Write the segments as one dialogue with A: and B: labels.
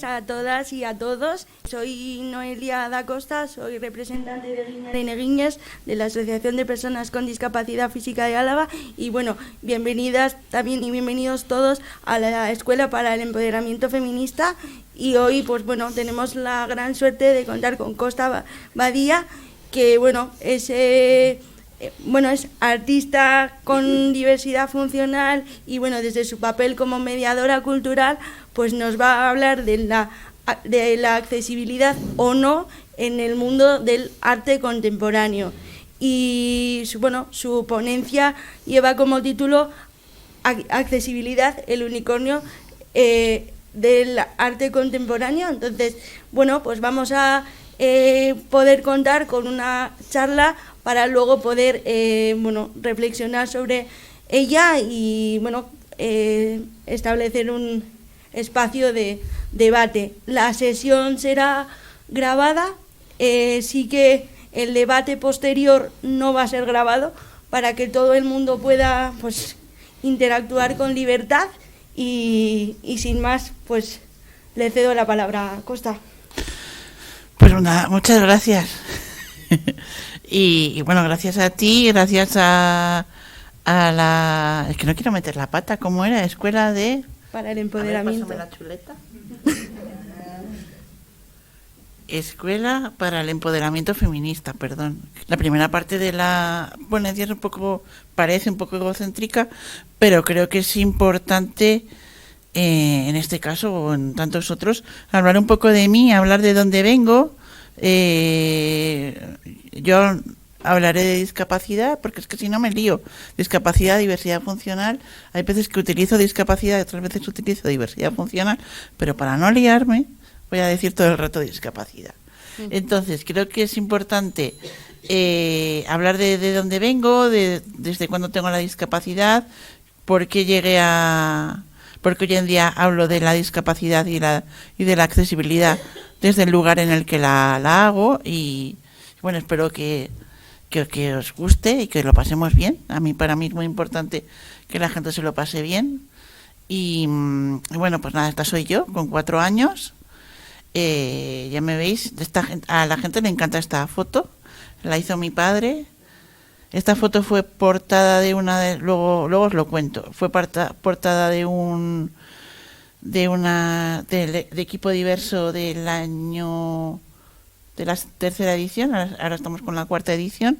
A: días a todas y a todos. Soy Noelia da Costa, soy representante de Guiñar y Neguiñes de la Asociación de Personas con Discapacidad Física de Álava y bueno, bienvenidas también y bienvenidos todos a la Escuela para el Empoderamiento Feminista y hoy pues bueno, tenemos la gran suerte de contar con Costa Badía, que bueno, es artista con diversidad funcional y bueno, desde su papel como mediadora cultural, pues nos va a hablar de la accesibilidad o no en el mundo del arte contemporáneo. Y su ponencia lleva como título Accesibilidad, el unicornio del arte contemporáneo. Entonces, bueno, pues vamos a poder contar con una charla para luego poder reflexionar sobre ella y establecer un espacio de debate. La sesión será grabada, sí que el debate posterior no va a ser grabado para que todo el mundo pueda pues interactuar con libertad y sin más pues le cedo la palabra a Costa.
B: Pues muchas gracias. Y bueno, gracias a ti, gracias a la... Es que no quiero meter la pata, ¿cómo era? Escuela de...
A: Para el empoderamiento.
B: A ver, pásame la chuleta. Escuela para el Empoderamiento Feminista, perdón. La primera parte de la ponencia parece un poco egocéntrica, pero creo que es importante, en este caso o en tantos otros, hablar un poco de mí, hablar de dónde vengo. Yo hablaré de discapacidad porque es que si no me lío. Discapacidad, diversidad funcional. Hay veces que utilizo discapacidad y otras veces utilizo diversidad funcional, pero para no liarme voy a decir todo el rato discapacidad. Entonces creo que es importante hablar de dónde vengo, desde cuándo tengo la discapacidad, porque hoy en día hablo de la discapacidad y de la accesibilidad desde el lugar en el que la hago y bueno, espero que os guste y que lo pasemos bien. Para mí es muy importante que la gente se lo pase bien y bueno, pues nada, esta soy yo con 4 años. Ya me veis, a la gente le encanta esta foto, la hizo mi padre. Esta foto fue portada de luego os lo cuento, fue portada de equipo diverso del año de la tercera edición. Ahora estamos con la 4ª edición,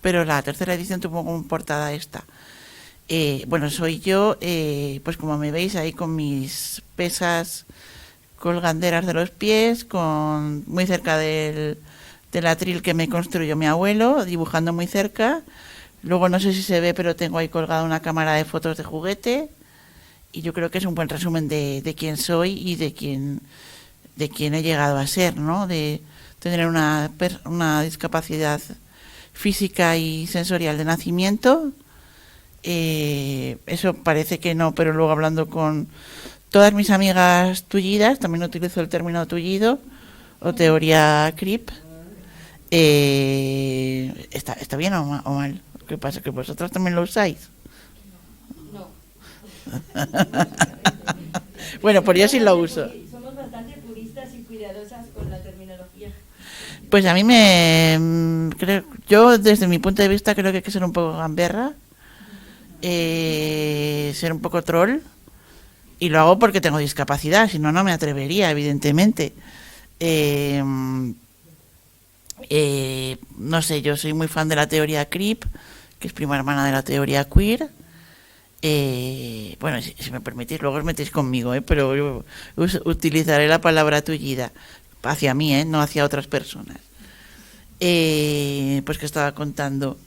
B: pero la tercera edición tuvo como portada esta. Bueno, soy yo, pues como me veis ahí con mis pesas colganderas de los pies, muy cerca del atril que me construyó mi abuelo, dibujando muy cerca. Luego no sé si se ve, pero tengo ahí colgada una cámara de fotos de juguete. Y yo creo que es un buen resumen de quién soy y de quién he llegado a ser, ¿no? De tener una discapacidad física y sensorial de nacimiento. Eso parece que no, pero luego hablando con todas mis amigas tullidas, también utilizo el término tullido o teoría CRIP. ¿Está bien o mal? ¿Qué pasa? ¿Que vosotros también lo usáis?
A: No.
B: Bueno, pues yo sí lo uso.
A: Somos bastante puristas y cuidadosas con la terminología.
B: Pues a mí yo desde mi punto de vista creo que hay que ser un poco gamberra, ser un poco troll, y lo hago porque tengo discapacidad, si no, no me atrevería, evidentemente. No sé, yo soy muy fan de la teoría CRIP, que es prima hermana de la teoría queer. Bueno, si me permitís, luego os metéis conmigo, pero yo utilizaré la palabra tullida hacia mí, no hacia otras personas. Pues que estaba contando.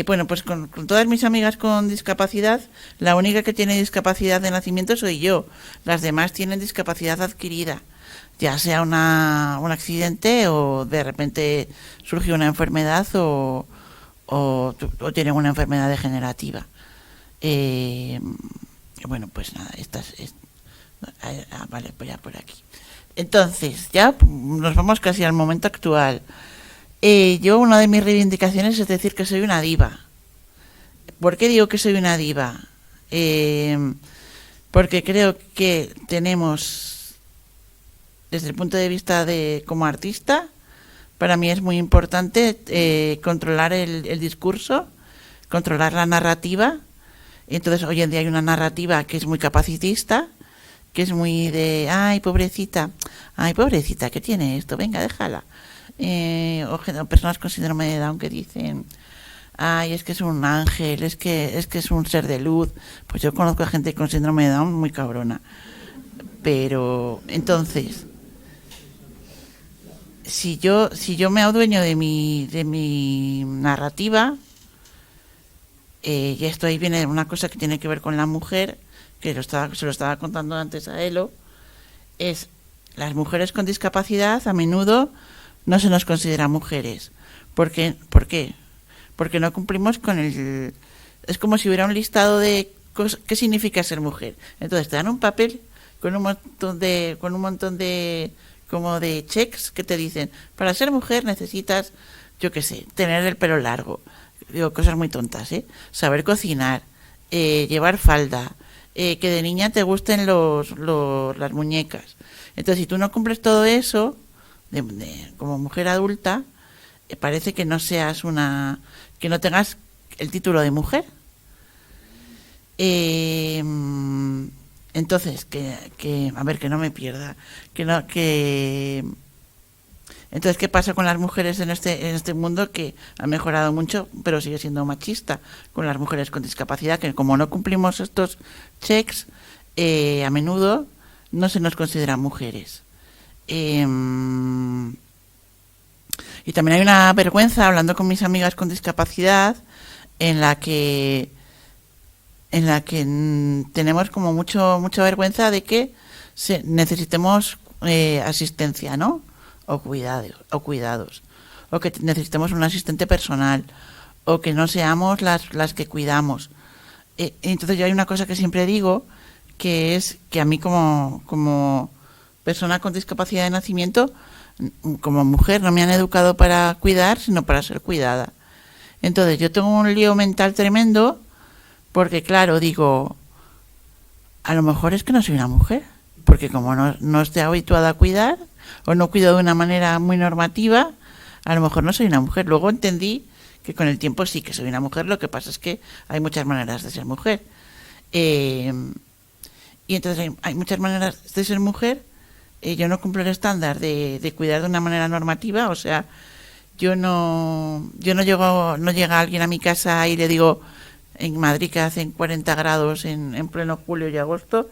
B: Bueno, pues con todas mis amigas con discapacidad, la única que tiene discapacidad de nacimiento soy yo. Las demás tienen discapacidad adquirida, ya sea un accidente o de repente surgió una enfermedad o tienen una enfermedad degenerativa. Bueno, pues nada, vale, pues ya por aquí. Entonces, ya nos vamos casi al momento actual. Yo, una de mis reivindicaciones es decir que soy una diva. ¿Por qué digo que soy una diva? Porque creo que tenemos desde el punto de vista de como artista, para mí es muy importante controlar el discurso, controlar la narrativa. Entonces hoy en día hay una narrativa que es muy capacitista, que es muy de, ay, pobrecita, ¿qué tiene esto? Venga, déjala. O personas con síndrome de Down que dicen, ay, es que es un ángel, es que es un ser de luz. Pues yo conozco a gente con síndrome de Down muy cabrona. Pero entonces, si yo me adueño de mi narrativa, y esto ahí viene una cosa que tiene que ver con la mujer, que se lo estaba contando antes a Elo, es las mujeres con discapacidad a menudo no se nos considera mujeres. ¿Por qué? Porque no cumplimos con el... Es como si hubiera un listado de qué significa ser mujer. Entonces te dan un papel con un montón de como de checks que te dicen, para ser mujer necesitas, yo qué sé, tener el pelo largo. Digo, cosas muy tontas, ¿eh? Saber cocinar, llevar falda, que de niña te gusten las muñecas. Entonces, si tú no cumples todo eso, como mujer adulta, parece que no seas que no tengas el título de mujer. Entonces, a ver, que no me pierda, entonces, ¿qué pasa con las mujeres en este mundo que ha mejorado mucho, pero sigue siendo machista con las mujeres con discapacidad? Que como no cumplimos estos checks, a menudo no se nos considera mujeres. Y también hay una vergüenza, hablando con mis amigas con discapacidad, en la que tenemos como mucha vergüenza de que necesitemos asistencia, ¿no? O cuidados, o que necesitemos un asistente personal, o que no seamos las que cuidamos. Entonces yo hay una cosa que siempre digo, que es que a mí como persona con discapacidad de nacimiento, como mujer, no me han educado para cuidar, sino para ser cuidada. Entonces yo tengo un lío mental tremendo, porque claro, digo, a lo mejor es que no soy una mujer, porque como no estoy habituada a cuidar, o no cuido de una manera muy normativa, a lo mejor no soy una mujer. Luego entendí que con el tiempo sí que soy una mujer, lo que pasa es que hay muchas maneras de ser mujer. Y entonces hay muchas maneras de ser mujer. Yo no cumplo el estándar de cuidar de una manera normativa, o sea, no llega alguien a mi casa y le digo, en Madrid que hacen 40 grados en pleno julio y agosto,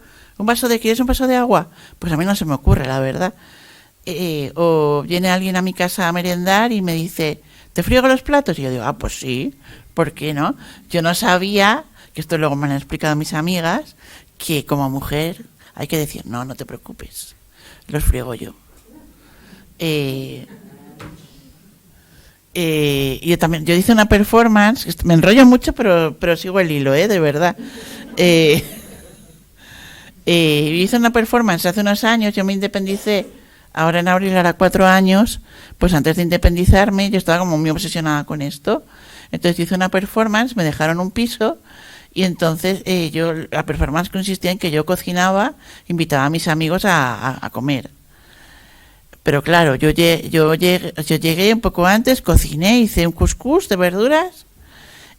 B: ¿quieres un vaso de agua? Pues a mí no se me ocurre, la verdad. O viene alguien a mi casa a merendar y me dice, ¿te friego los platos? Y yo digo, pues sí, ¿por qué no? Yo no sabía, que esto luego me han explicado mis amigas, que como mujer hay que decir, no te preocupes, los friego yo. Yo hice una performance, me enrollo mucho, pero sigo el hilo, de verdad. Hice una performance hace unos años, yo me independicé. Ahora en abril hará 4 años, pues antes de independizarme yo estaba como muy obsesionada con esto. Entonces hice una performance, me dejaron un piso y entonces la performance consistía en que yo cocinaba, invitaba a mis amigos a comer. Pero claro, yo llegué un poco antes, cociné, hice un couscous de verduras,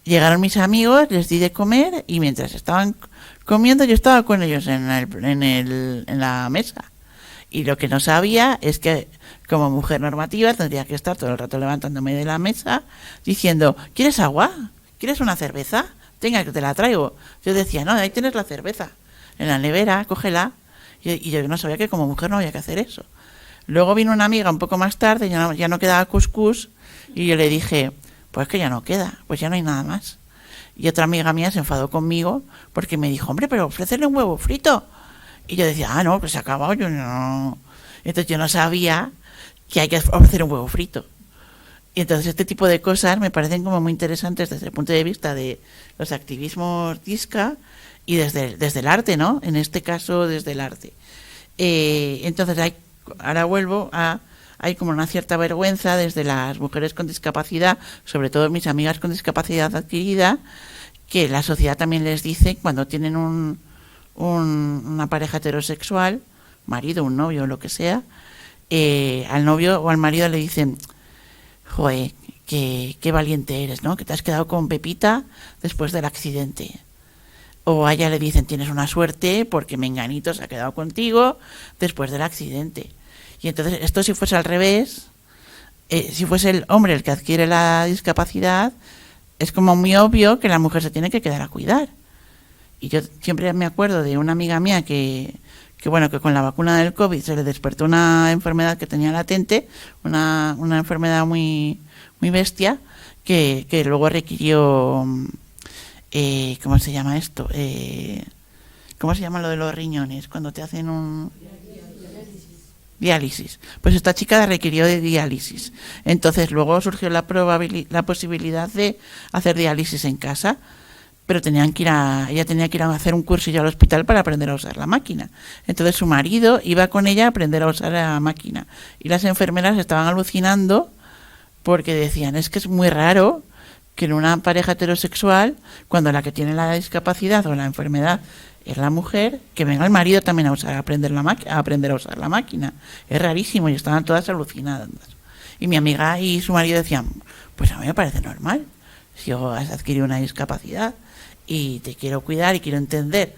B: llegaron mis amigos, les di de comer y mientras estaban comiendo yo estaba con ellos en la mesa. Y lo que no sabía es que como mujer normativa tendría que estar todo el rato levantándome de la mesa diciendo, ¿quieres agua? ¿Quieres una cerveza? Tenga, que te la traigo. Yo decía, no, ahí tienes la cerveza. En la nevera, cógela. Y yo no sabía que como mujer no había que hacer eso. Luego vino una amiga un poco más tarde, ya no quedaba couscous, y yo le dije, pues que ya no queda, pues ya no hay nada más. Y otra amiga mía se enfadó conmigo porque me dijo, hombre, pero ofrécele un huevo frito. Y yo decía, no, pues se ha acabado, yo no. Entonces yo no sabía que hay que ofrecer un huevo frito. Y entonces este tipo de cosas me parecen como muy interesantes desde el punto de vista de los activismos disca y desde el arte, ¿no? En este caso, desde el arte. Entonces ahora vuelvo hay como una cierta vergüenza desde las mujeres con discapacidad, sobre todo mis amigas con discapacidad adquirida, que la sociedad también les dice cuando tienen una pareja heterosexual, marido, un novio o lo que sea, al novio o al marido le dicen, joder, qué valiente eres, ¿no? Que te has quedado con Pepita después del accidente. O a ella le dicen, tienes una suerte porque Menganito se ha quedado contigo después del accidente. Y entonces, esto si fuese al revés, si fuese el hombre el que adquiere la discapacidad, es como muy obvio que la mujer se tiene que quedar a cuidar. Y yo siempre me acuerdo de una amiga mía que con la vacuna del COVID se le despertó una enfermedad que tenía latente, una enfermedad muy, muy bestia, que luego requirió, ¿cómo se llama esto? ¿Cómo se llama lo de los riñones? Cuando te hacen un... diálisis. Pues esta chica requirió de diálisis. Entonces luego surgió la posibilidad de hacer diálisis en casa, pero ella tenía que ir a hacer un cursillo al hospital para aprender a usar la máquina. Entonces su marido iba con ella a aprender a usar la máquina. Y las enfermeras estaban alucinando porque decían, es que es muy raro que en una pareja heterosexual, cuando la que tiene la discapacidad o la enfermedad es la mujer, que venga el marido también a aprender a usar la máquina. Es rarísimo y estaban todas alucinadas. Y mi amiga y su marido decían, pues a mí me parece normal. Si yo has adquirido una discapacidad y te quiero cuidar y quiero entender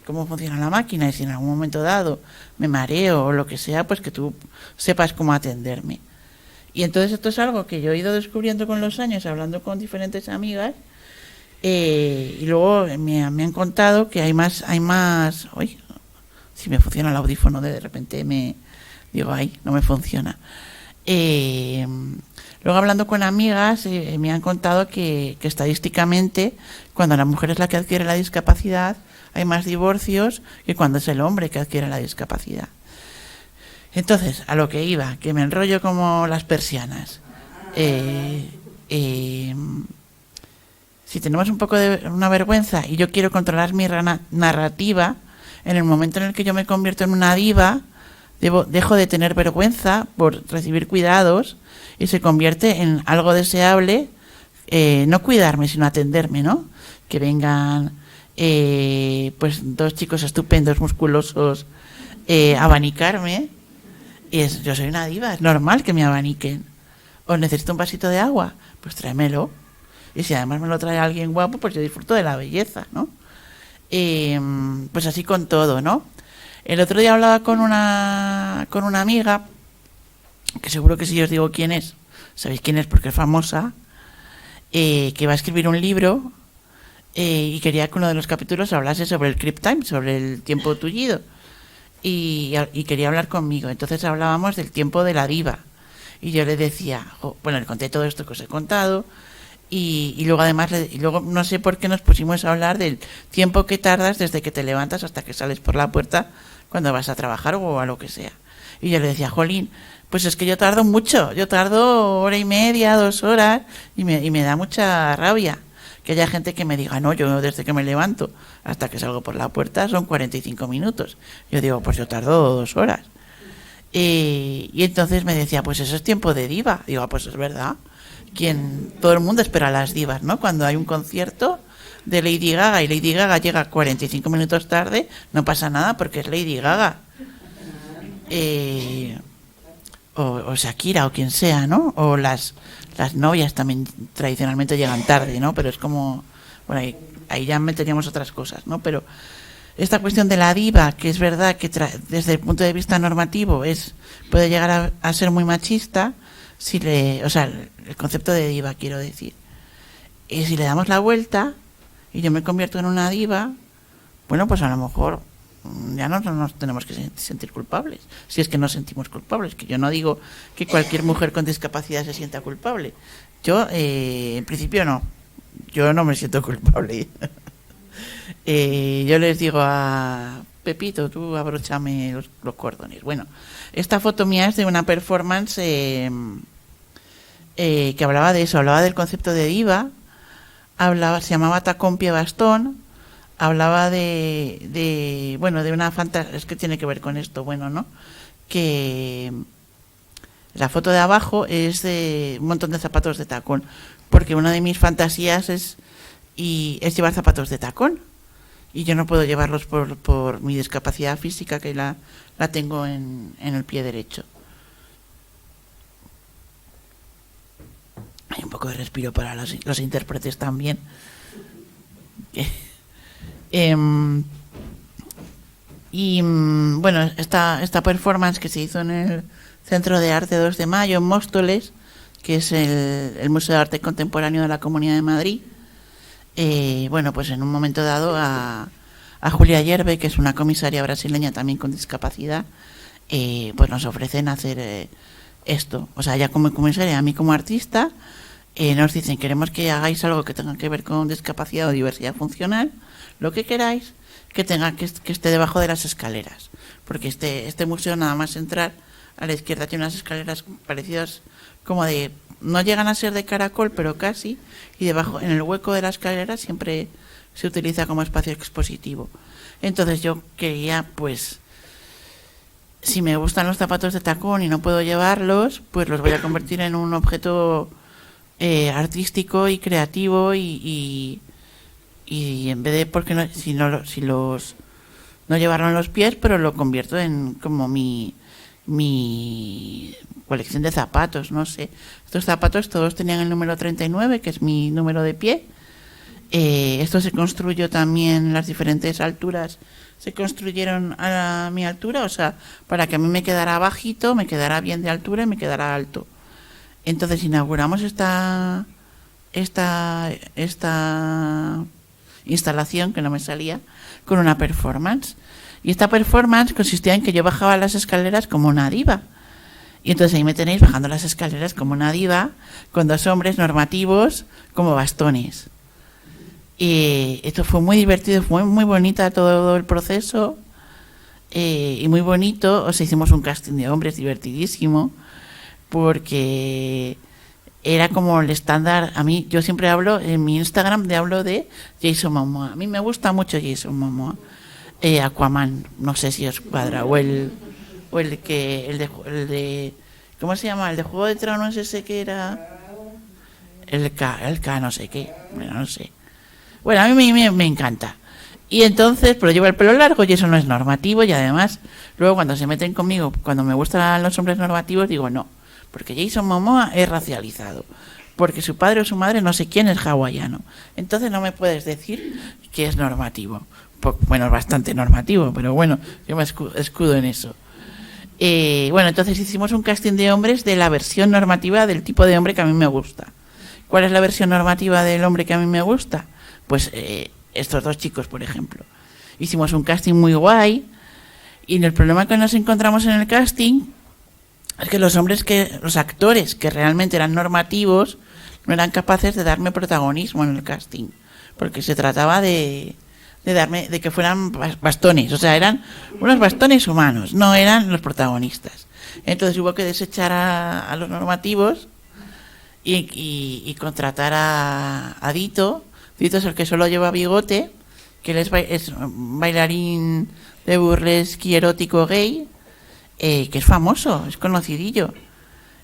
B: cómo funciona la máquina, y si en algún momento dado me mareo o lo que sea, pues que tú sepas cómo atenderme. Y entonces esto es algo que yo he ido descubriendo con los años, hablando con diferentes amigas, y luego me han contado que hay más, uy, si me funciona el audífono de repente me digo, ay, no me funciona. Luego hablando con amigas me han contado que estadísticamente cuando la mujer es la que adquiere la discapacidad hay más divorcios que cuando es el hombre que adquiere la discapacidad. Entonces, a lo que iba, que me enrollo como las persianas. Si tenemos un poco de una vergüenza y yo quiero controlar mi narrativa, en el momento en el que yo me convierto en una diva, dejo de tener vergüenza por recibir cuidados y se convierte en algo deseable, no cuidarme, sino atenderme, ¿no? Que vengan pues dos chicos estupendos, musculosos, abanicarme. Yo soy una diva, es normal que me abaniquen. ¿O necesito un vasito de agua? Pues tráemelo. Y si además me lo trae alguien guapo, pues yo disfruto de la belleza, ¿no? Pues así con todo, ¿no? El otro día hablaba con una amiga, que seguro que si os digo quién es, sabéis quién es porque es famosa, que va a escribir un libro y quería que uno de los capítulos hablase sobre el creep time, sobre el tiempo tullido. Y quería hablar conmigo. Entonces hablábamos del tiempo de la diva. Y yo le decía, le conté todo esto que os he contado. Y luego además, luego no sé por qué nos pusimos a hablar del tiempo que tardas desde que te levantas hasta que sales por la puerta cuando vas a trabajar o a lo que sea. Y yo le decía, jolín, pues es que yo tardo mucho. Yo tardo 1:30, 2 horas y me da mucha rabia que haya gente que me diga, no, yo desde que me levanto hasta que salgo por la puerta son 45 minutos. Yo digo, pues yo tardo 2 horas. Y entonces me decía, pues eso es tiempo de diva. Digo, pues es verdad. Todo el mundo espera a las divas, ¿no? Cuando hay un concierto de Lady Gaga y Lady Gaga llega 45 minutos tarde, no pasa nada porque es Lady Gaga. O Shakira o quien sea, ¿no? O las novias también tradicionalmente llegan tarde, ¿no? Pero es como, bueno, ahí ya meteríamos otras cosas, ¿no? Pero esta cuestión de la diva, que es verdad que desde el punto de vista normativo puede llegar a ser muy machista, el concepto de diva, quiero decir. Y si le damos la vuelta y yo me convierto en una diva, bueno, pues a lo mejor ya no nos tenemos que sentir culpables, si es que nos sentimos culpables, que yo no digo que cualquier mujer con discapacidad se sienta culpable. Yo, en principio no, yo no me siento culpable. Yo les digo a Pepito, tú abróchame los cordones. Bueno, esta foto mía es de una performance que hablaba de eso, hablaba del concepto de diva, se llamaba Tacón Pie Bastón, hablaba de una fantasía, es que tiene que ver con esto, bueno, ¿no? Que la foto de abajo es de un montón de zapatos de tacón, porque una de mis fantasías es llevar zapatos de tacón. y yo no puedo llevarlos por mi discapacidad física, que la tengo en el pie derecho. Hay un poco de respiro para los intérpretes también. Bueno, esta performance que se hizo en el Centro de Arte 2 de Mayo, en Móstoles, que es el Museo de Arte Contemporáneo de la Comunidad de Madrid, bueno, pues en un momento dado a Julia Yerbe, que es una comisaria brasileña también con discapacidad, pues nos ofrecen hacer esto. O sea, ella como comisaria, a mí como artista, nos dicen: queremos que hagáis algo que tenga que ver con discapacidad o diversidad funcional, lo que queráis, que esté debajo de las escaleras, porque este museo, nada más entrar a la izquierda, tiene unas escaleras parecidas, como de, no llegan a ser de caracol, pero casi, y debajo, en el hueco de la escalera, siempre se utiliza como espacio expositivo. Entonces yo quería, pues, si me gustan los zapatos de tacón y no puedo llevarlos, pues los voy a convertir en un objeto artístico y creativo, y en vez de, porque no, si los no llevarlo en los pies, pero lo convierto en como mi colección de zapatos, no sé. Estos zapatos todos tenían el número 39, que es mi número de pie. Esto se construyó también, las diferentes alturas se construyeron a mi altura, o sea, para que a mí me quedara bajito, me quedara bien de altura y me quedara alto. Entonces inauguramos esta instalación, que no me salía, con una performance. Y esta performance consistía en que yo bajaba las escaleras como una diva. Y entonces ahí me tenéis bajando las escaleras como una diva, con dos hombres normativos como bastones. Y esto fue muy divertido, fue muy bonita todo el proceso, y muy bonito. O sea, hicimos un casting de hombres divertidísimo, porque era como el estándar. A mí, yo siempre hablo en mi Instagram, hablo de Jason Momoa. A mí me gusta mucho Jason Momoa. Aquaman, no sé si os cuadra, o el de ¿cómo se llama? El de Juego de Tronos, ese que era el K no sé qué, bueno, no sé. Bueno, a mí me encanta. Y entonces, pero lleva el pelo largo y eso no es normativo, y además luego cuando se meten conmigo, cuando me gustan los hombres normativos, digo no, porque Jason Momoa es racializado, porque su padre o su madre no sé quién es hawaiano, entonces no me puedes decir que es normativo. Bueno, es bastante normativo, pero bueno, yo me escudo en eso. Bueno, entonces hicimos un casting de hombres de la versión normativa del tipo de hombre que a mí me gusta. ¿Cuál es la versión normativa del hombre que a mí me gusta? Pues estos dos chicos, por ejemplo. Hicimos un casting muy guay, y el problema que nos encontramos en el casting es que los actores que realmente eran normativos no eran capaces de darme protagonismo en el casting, porque se trataba de que fueran bastones, o sea, eran unos bastones humanos, no eran los protagonistas. Entonces hubo que desechar a los normativos y contratar a Dito. Dito es el que solo lleva bigote, que él es bailarín de burlesque erótico gay, que es famoso, es conocidillo,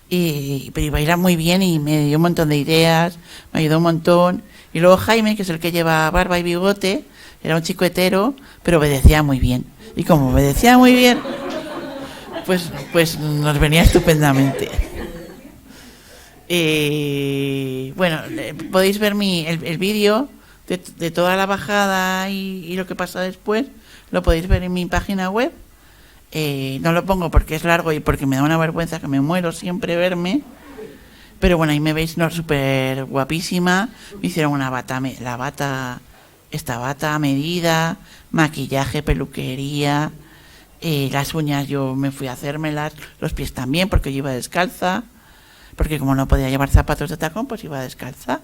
B: pero baila muy bien y me dio un montón de ideas, me ayudó un montón. Y luego Jaime, que es el que lleva barba y bigote, era un chico hetero, pero obedecía muy bien. Y como obedecía muy bien, pues nos venía estupendamente. Bueno, podéis ver el vídeo de toda la bajada y lo que pasa después. Lo podéis ver en mi página web. No lo pongo porque es largo y porque me da una vergüenza, que me muero siempre verme. Pero bueno, ahí me veis, no, súper guapísima. Me hicieron esta bata a medida, maquillaje, peluquería, las uñas yo me fui a hacérmelas, los pies también, porque yo iba descalza, porque como no podía llevar zapatos de tacón, pues iba descalza.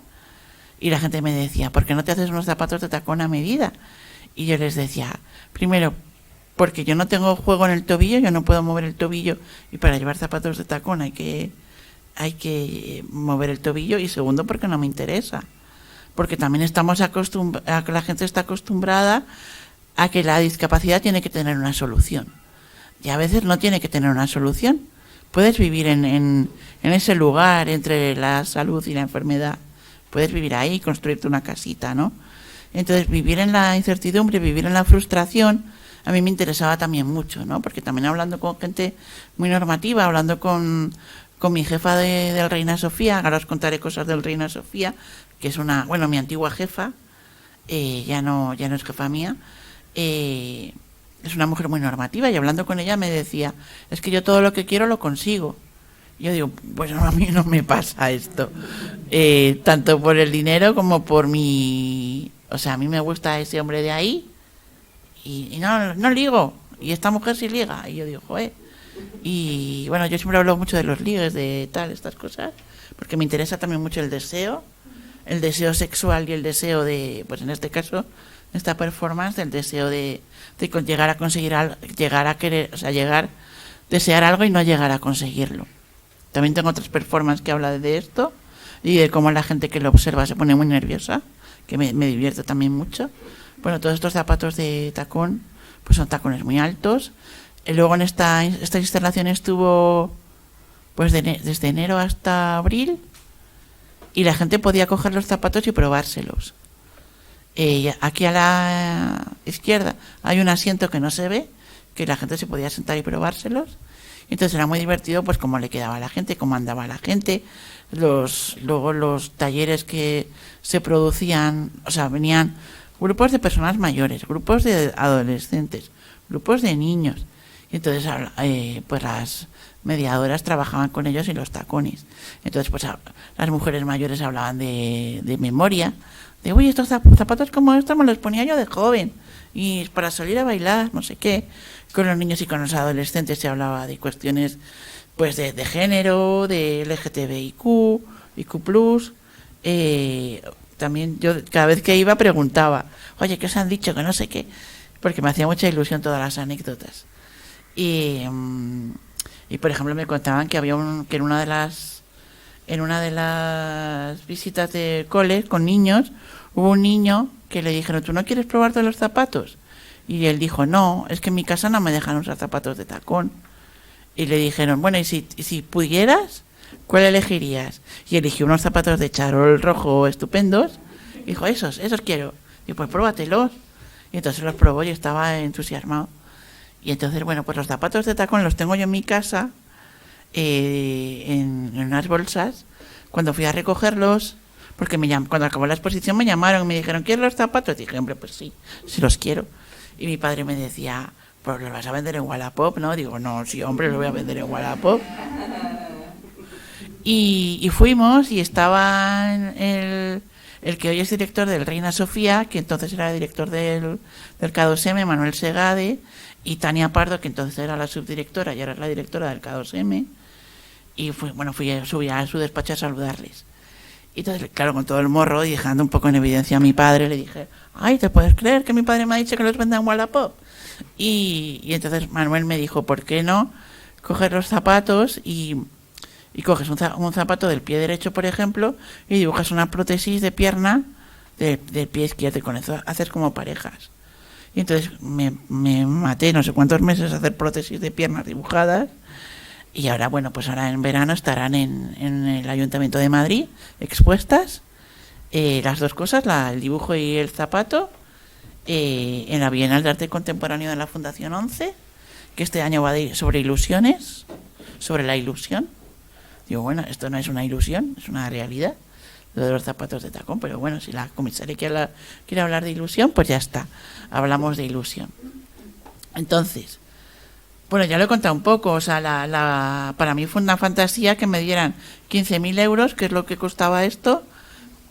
B: Y la gente me decía: ¿por qué no te haces unos zapatos de tacón a medida? Y yo les decía: primero, porque yo no tengo juego en el tobillo, yo no puedo mover el tobillo, y para llevar zapatos de tacón hay que mover el tobillo, y segundo, porque no me interesa. Porque también la gente está acostumbrada a que la discapacidad tiene que tener una solución. Y a veces no tiene que tener una solución. Puedes vivir en ese lugar entre la salud y la enfermedad. Puedes vivir ahí, construirte una casita, ¿no? Entonces, vivir en la incertidumbre, vivir en la frustración, a mí me interesaba también mucho, ¿no? Porque también hablando con gente muy normativa, hablando con mi jefa del Reina Sofía, ahora os contaré cosas del Reina Sofía, que es mi antigua jefa, ya no es jefa mía, es una mujer muy normativa, y hablando con ella me decía, es que yo todo lo que quiero lo consigo. Yo digo, pues a mí no me pasa esto, tanto por el dinero como por mi... O sea, a mí me gusta ese hombre de ahí y no ligo, y esta mujer sí liga, y yo digo, joder. Y bueno, yo siempre hablo mucho de los ligues, de tal, estas cosas, porque me interesa también mucho el deseo sexual y el deseo de, pues en este caso, esta performance, del deseo de llegar a conseguir algo, llegar a querer, o sea, desear algo y no llegar a conseguirlo. También tengo otras performances que hablan de esto y de cómo la gente que lo observa se pone muy nerviosa, que me divierte también mucho. Bueno, todos estos zapatos de tacón, pues son tacones muy altos. Y luego en esta instalación estuvo pues desde enero hasta abril, y la gente podía coger los zapatos y probárselos. Aquí a la izquierda hay un asiento que no se ve, que la gente se podía sentar y probárselos. Entonces era muy divertido, pues cómo le quedaba a la gente, cómo andaba la gente, luego los talleres que se producían, o sea, venían grupos de personas mayores, grupos de adolescentes, grupos de niños. Y entonces pues las mediadoras trabajaban con ellos en los tacones. Entonces pues las mujeres mayores hablaban de memoria, de uy, estos zapatos como estos me los ponía yo de joven, y para salir a bailar, no sé qué. Con los niños y con los adolescentes se hablaba de cuestiones pues de género, de LGTBIQ, IQ+. También yo cada vez que iba preguntaba, oye, ¿qué os han dicho? Que no sé qué, porque me hacía mucha ilusión todas las anécdotas. Y por ejemplo me contaban que había que en una de las visitas de cole con niños, hubo un niño que le dijeron, ¿tú no quieres probarte los zapatos? Y él dijo, no, es que en mi casa no me dejan usar zapatos de tacón. Y le dijeron, bueno, ¿y si pudieras, cuál elegirías? Y eligió unos zapatos de charol rojo estupendos. Y dijo, esos quiero. Y pues pruébatelos. Y entonces los probó y estaba entusiasmado. Y entonces, bueno, pues los zapatos de tacón los tengo yo en mi casa, en unas bolsas. Cuando fui a recogerlos, porque cuando acabó la exposición me llamaron y me dijeron, ¿quieres los zapatos? Y dije, hombre, pues sí los quiero. Y mi padre me decía, pues los vas a vender en Wallapop, ¿no? Digo, no, sí, hombre, los voy a vender en Wallapop. Y fuimos, y estaba el que hoy es director del Reina Sofía, que entonces era director del K2M, Manuel Segade, y Tania Pardo, que entonces era la subdirectora y ahora es la directora del K2M. Y subí a su despacho a saludarles. Y entonces, claro, con todo el morro y dejando un poco en evidencia a mi padre, le dije, ay, ¿te puedes creer que mi padre me ha dicho que los venda en Wallapop? Y entonces Manuel me dijo, ¿por qué no coger los zapatos y coges un zapato del pie derecho, por ejemplo, y dibujas una prótesis de pierna del pie izquierdo, y con eso haces como parejas? Y entonces me maté no sé cuántos meses a hacer prótesis de piernas dibujadas. Y ahora, bueno, pues ahora en verano estarán en el Ayuntamiento de Madrid expuestas las dos cosas, el dibujo y el zapato, en la Bienal de Arte Contemporáneo de la Fundación 11, que este año va sobre ilusiones, sobre la ilusión. Digo, bueno, esto no es una ilusión, es una realidad, lo de los zapatos de tacón, pero bueno, si la comisaria quiere hablar de ilusión, pues ya está, hablamos de ilusión. Entonces, bueno, ya lo he contado un poco, o sea, para mí fue una fantasía que me dieran 15.000 euros, que es lo que costaba esto,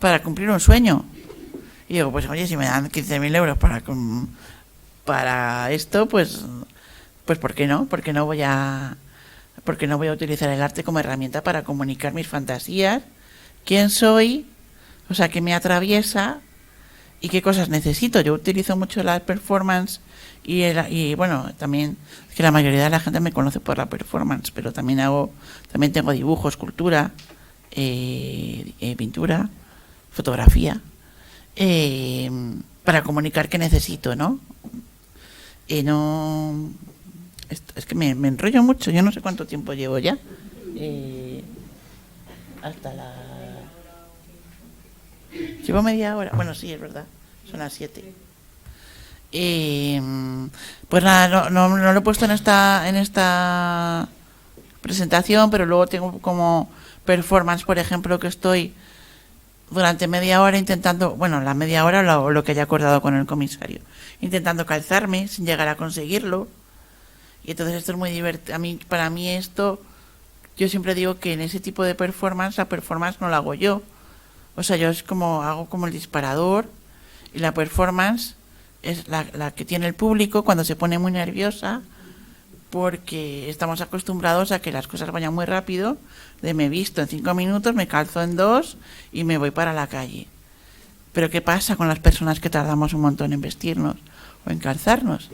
B: para cumplir un sueño. Y digo, pues oye, si me dan 15.000 euros para esto, pues ¿por qué no? ¿Por qué no voy a utilizar el arte como herramienta para comunicar mis fantasías? ¿Quién soy? O sea, ¿qué me atraviesa? ¿Y qué cosas necesito? Yo utilizo mucho la performance y bueno, también es que la mayoría de la gente me conoce por la performance, pero también tengo dibujo, escultura, pintura, fotografía, para comunicar qué necesito, ¿no? Es que me enrollo mucho, yo no sé cuánto tiempo llevo ya. Llevo media hora, bueno, sí, es verdad. Son las 7. Pues nada, no lo he puesto en esta presentación, pero luego tengo como performance, por ejemplo, que estoy durante media hora intentando, bueno, la media hora lo que haya acordado con el comisario, intentando calzarme sin llegar a conseguirlo. Y entonces esto es muy divertido. Para mí esto, yo siempre digo que en ese tipo de performance, la performance no la hago yo. O sea, yo hago como el disparador, y la performance es la que tiene el público cuando se pone muy nerviosa, porque estamos acostumbrados a que las cosas vayan muy rápido, me visto en 5 minutos, me calzo en 2 y me voy para la calle. Pero ¿qué pasa con las personas que tardamos un montón en vestirnos o en calzarnos?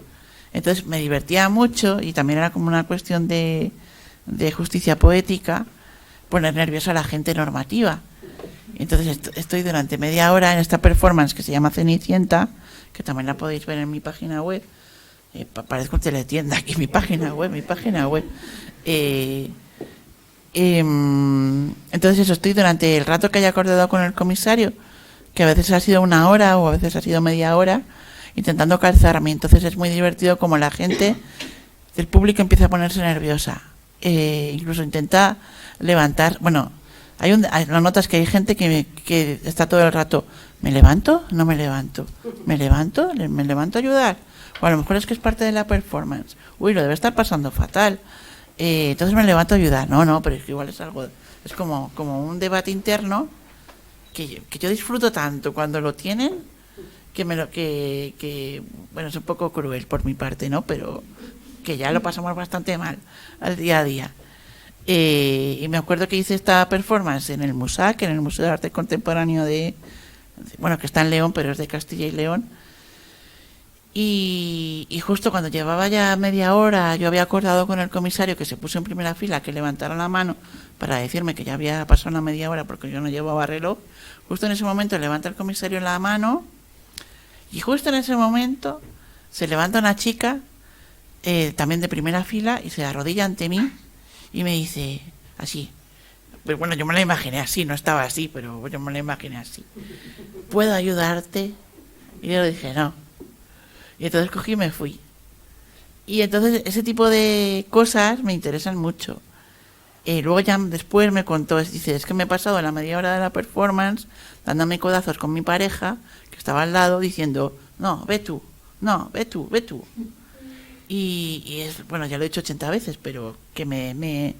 B: Entonces me divertía mucho, y también era como una cuestión de justicia poética, poner nerviosa a la gente normativa. Entonces estoy durante media hora en esta performance que se llama Cenicienta, que también la podéis ver en mi página web. Parezco un teletienda aquí, mi página web. Entonces eso, estoy durante el rato que haya acordado con el comisario, que a veces ha sido 1 hora o a veces ha sido media hora, intentando calzarme. Entonces es muy divertido como la gente del público empieza a ponerse nerviosa, incluso intenta levantar. Bueno, lo notas que hay gente que está todo el rato, ¿me levanto? No me levanto. ¿Me levanto? ¿Me levanto a ayudar? O a lo mejor es que es parte de la performance. Uy, lo debe estar pasando fatal. Entonces me levanto a ayudar. No, pero es que igual es algo, es como un debate interno que yo disfruto tanto cuando lo tienen, que bueno, es un poco cruel por mi parte, ¿no? Pero que ya lo pasamos bastante mal al día a día. Y me acuerdo que hice esta performance en el MUSAC, en el Museo de Arte Contemporáneo bueno, que está en León, pero es de Castilla y León. Y justo cuando llevaba ya media hora, yo había acordado con el comisario, que se puso en primera fila, que levantara la mano para decirme que ya había pasado una media hora porque yo no llevaba reloj. Justo en ese momento levanta el comisario la mano, y justo en ese momento se levanta una chica, también de primera fila, y se arrodilla ante mí y me dice así. Pero bueno, yo me la imaginé así, no estaba así, pero yo me la imaginé así. ¿Puedo ayudarte? Y yo le dije, no. Y entonces cogí y me fui. Y entonces ese tipo de cosas me interesan mucho. Luego ya después me contó, dice, es que me he pasado la media hora de la performance dándome codazos con mi pareja, que estaba al lado, diciendo, no, ve tú. Y es, bueno, ya lo he dicho 80 veces, pero que me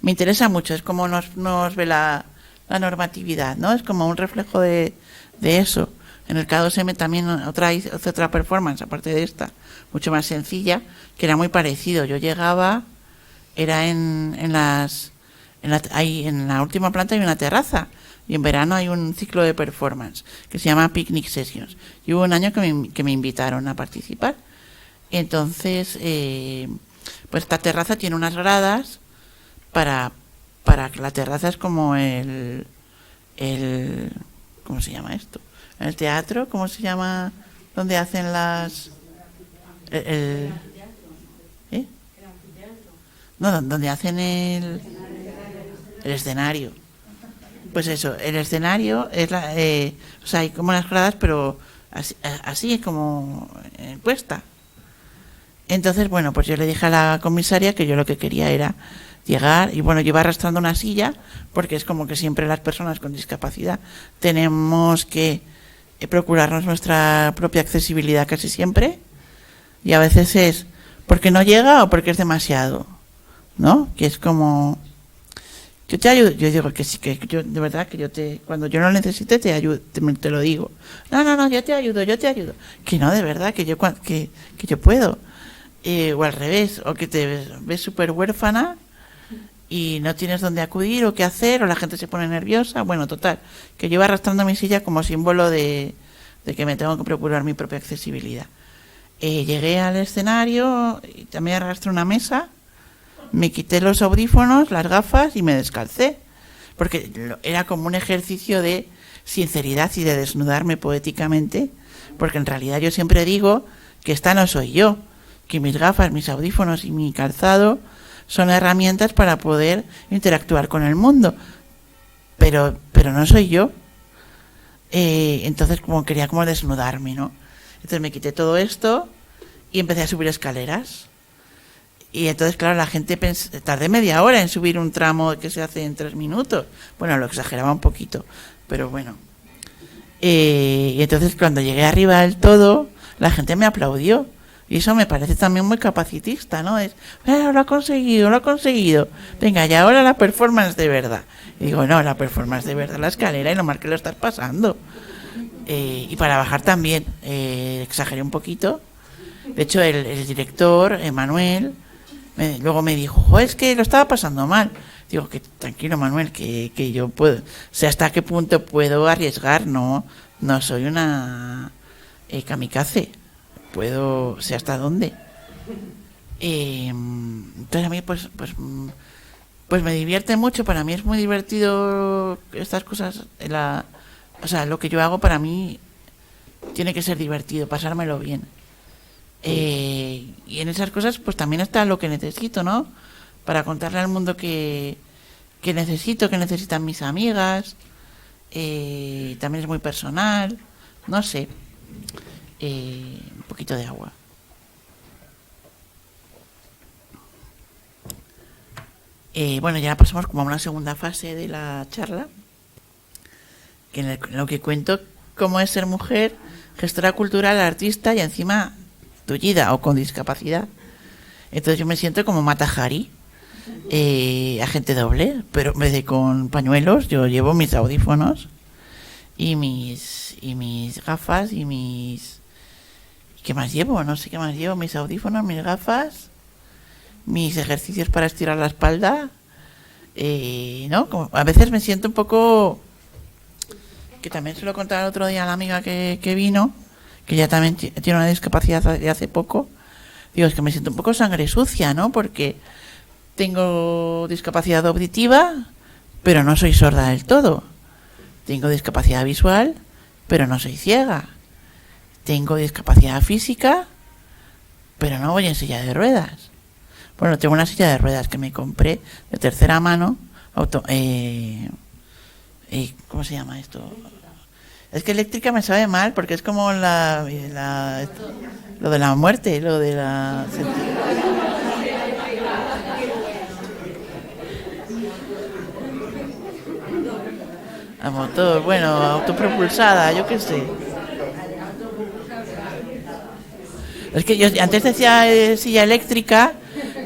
B: interesa mucho. Es como nos ve la normatividad, ¿no? Es como un reflejo de eso. En el K2M también hice otra performance, aparte de esta, mucho más sencilla, que era muy parecido. Yo llegaba, era en la última planta hay una terraza, y en verano hay un ciclo de performance que se llama Picnic Sessions. Y hubo un año que me invitaron a participar. Entonces, pues esta terraza tiene unas gradas para que la terraza es como el ¿cómo se llama esto? En el teatro, ¿cómo se llama? Donde hacen las... No, donde hacen el escenario. Pues eso, el escenario es o sea, hay como unas gradas, pero así es como puesta. Entonces, bueno, pues yo le dije a la comisaria que yo lo que quería era llegar, y bueno, yo iba arrastrando una silla, porque es como que siempre las personas con discapacidad tenemos que procurarnos nuestra propia accesibilidad casi siempre, y a veces es porque no llega o porque es demasiado, ¿no? Que es como, yo te ayudo, yo digo que sí, que yo de verdad que cuando yo lo necesite te ayudo, te lo digo. No, yo te ayudo, que no, de verdad que yo puedo. O al revés, o que te ves súper huérfana y no tienes dónde acudir o qué hacer, o la gente se pone nerviosa. Bueno, total, que yo iba arrastrando mi silla como símbolo de que me tengo que procurar mi propia accesibilidad. Llegué al escenario y también arrastré una mesa, me quité los audífonos, las gafas y me descalcé, porque era como un ejercicio de sinceridad y de desnudarme poéticamente, porque en realidad yo siempre digo que esta no soy yo, que mis gafas, mis audífonos y mi calzado son herramientas para poder interactuar con el mundo, pero no soy yo. Entonces como quería como desnudarme, ¿no? Entonces me quité todo esto y empecé a subir escaleras. Y entonces, claro, la gente tardé media hora en subir un tramo que se hace en 3 minutos. Bueno, lo exageraba un poquito, pero bueno. Y entonces cuando llegué arriba del todo, la gente me aplaudió. Y eso me parece también muy capacitista, ¿no? Es, lo ha conseguido, lo ha conseguido. Venga, y ahora la performance de verdad. Y digo, no, la performance de verdad, la escalera y lo mal que lo estás pasando. Y para bajar también, exageré un poquito. De hecho, el director, Manuel, luego me dijo, "Jo, es que lo estaba pasando mal". Digo, que tranquilo, Manuel, que yo puedo, sé hasta qué punto puedo arriesgar, no soy una kamikaze, sé hasta dónde. Entonces a mí pues me divierte mucho, para mí es muy divertido estas cosas, o sea, lo que yo hago para mí tiene que ser divertido, pasármelo bien. Y en esas cosas pues también está lo que necesito, ¿no? Para contarle al mundo que necesito, que necesitan mis amigas. También es muy personal, no sé. Un poquito de agua. Bueno, ya pasamos como a una segunda fase de la charla, que en lo que cuento cómo es ser mujer, gestora cultural, artista y encima tullida o con discapacidad. Entonces yo me siento como Mata Hari, agente doble, pero en vez de con pañuelos yo llevo mis audífonos y mis gafas y mis... ¿Qué más llevo? No sé qué más llevo. Mis audífonos, mis gafas, mis ejercicios para estirar la espalda. ¿No? Como, a veces me siento un poco... Que también se lo conté el otro día a la amiga que vino, que ya también tiene una discapacidad de hace poco. Digo, es que me siento un poco sangre sucia, ¿no? Porque tengo discapacidad auditiva, pero no soy sorda del todo. Tengo discapacidad visual, pero no soy ciega. Tengo discapacidad física, pero no voy en silla de ruedas. Bueno, tengo una silla de ruedas que me compré de tercera mano. ¿Cómo se llama esto? Es que eléctrica me sabe mal porque es como lo de la muerte, lo de la... A motor, bueno, autopropulsada, yo qué sé. Es que yo antes decía silla eléctrica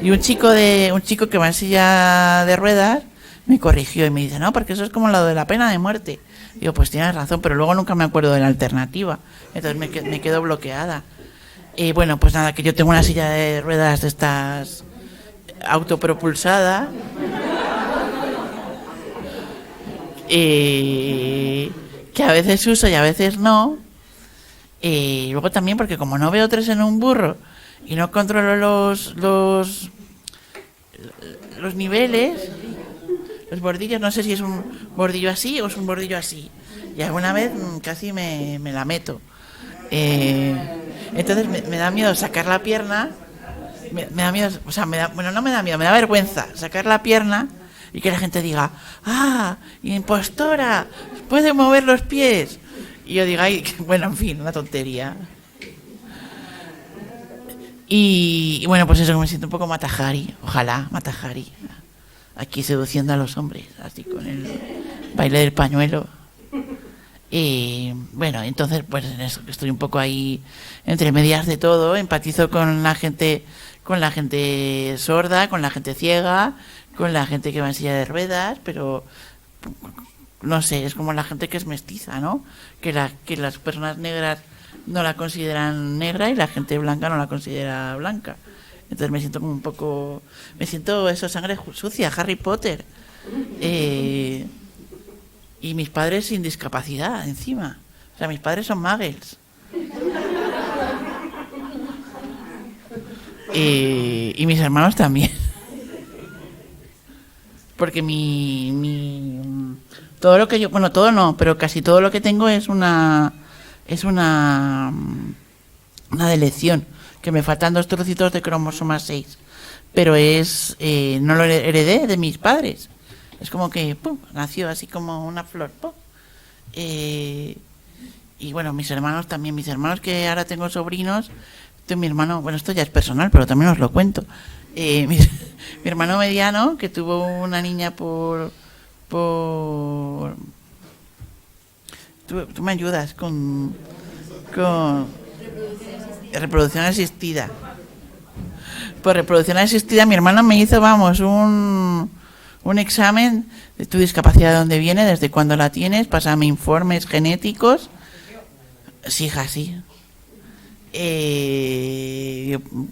B: y un chico que va en silla de ruedas me corrigió y me dice, no, porque eso es como lo de la pena de muerte. Digo, pues tienes razón, pero luego nunca me acuerdo de la alternativa. Entonces me quedo bloqueada. Bueno, pues nada, que yo tengo una silla de ruedas de estas autopropulsada. Que a veces uso y a veces no. Luego también porque como no veo 3 en un burro y no controlo los niveles, los bordillos, no sé si es un bordillo así o es un bordillo así. Y alguna vez casi me la meto. Entonces me da miedo sacar la pierna. Me da miedo, o sea, no me da miedo, me da vergüenza sacar la pierna y que la gente diga, ¡ah, impostora! ¡Puede mover los pies! Y yo digo, ay, bueno, en fin, una tontería. Y bueno, pues eso, me siento un poco Mata Hari, ojalá, Mata Hari, aquí seduciendo a los hombres, así con el baile del pañuelo. Y bueno, entonces pues en eso, estoy un poco ahí entre medias de todo, empatizo con la gente sorda, con la gente ciega, con la gente que va en silla de ruedas, pero no sé, es como la gente que es mestiza, ¿no? Que las personas negras no la consideran negra y la gente blanca no la considera blanca. Entonces me siento como un poco... Me siento eso, sangre sucia, Harry Potter. Y mis padres sin discapacidad, encima. O sea, mis padres son muggles. Y mis hermanos también. Porque todo lo que yo... Bueno, todo no, pero casi todo lo que tengo es una delección. Que me faltan 2 trocitos de cromosoma 6. Pero no lo heredé de mis padres. Es como que, ¡pum!, nació así como una flor, ¡pum! Y bueno, mis hermanos también, mis hermanos que ahora tengo sobrinos, mi hermano, bueno, esto ya es personal, pero también os lo cuento. Mi hermano mediano, que tuvo una niña por tú me ayudas con reproducción asistida. Por reproducción asistida, mi hermano me hizo, vamos, un examen de tu discapacidad, de dónde viene, desde cuándo la tienes, pásame informes genéticos. Sí, hija, sí.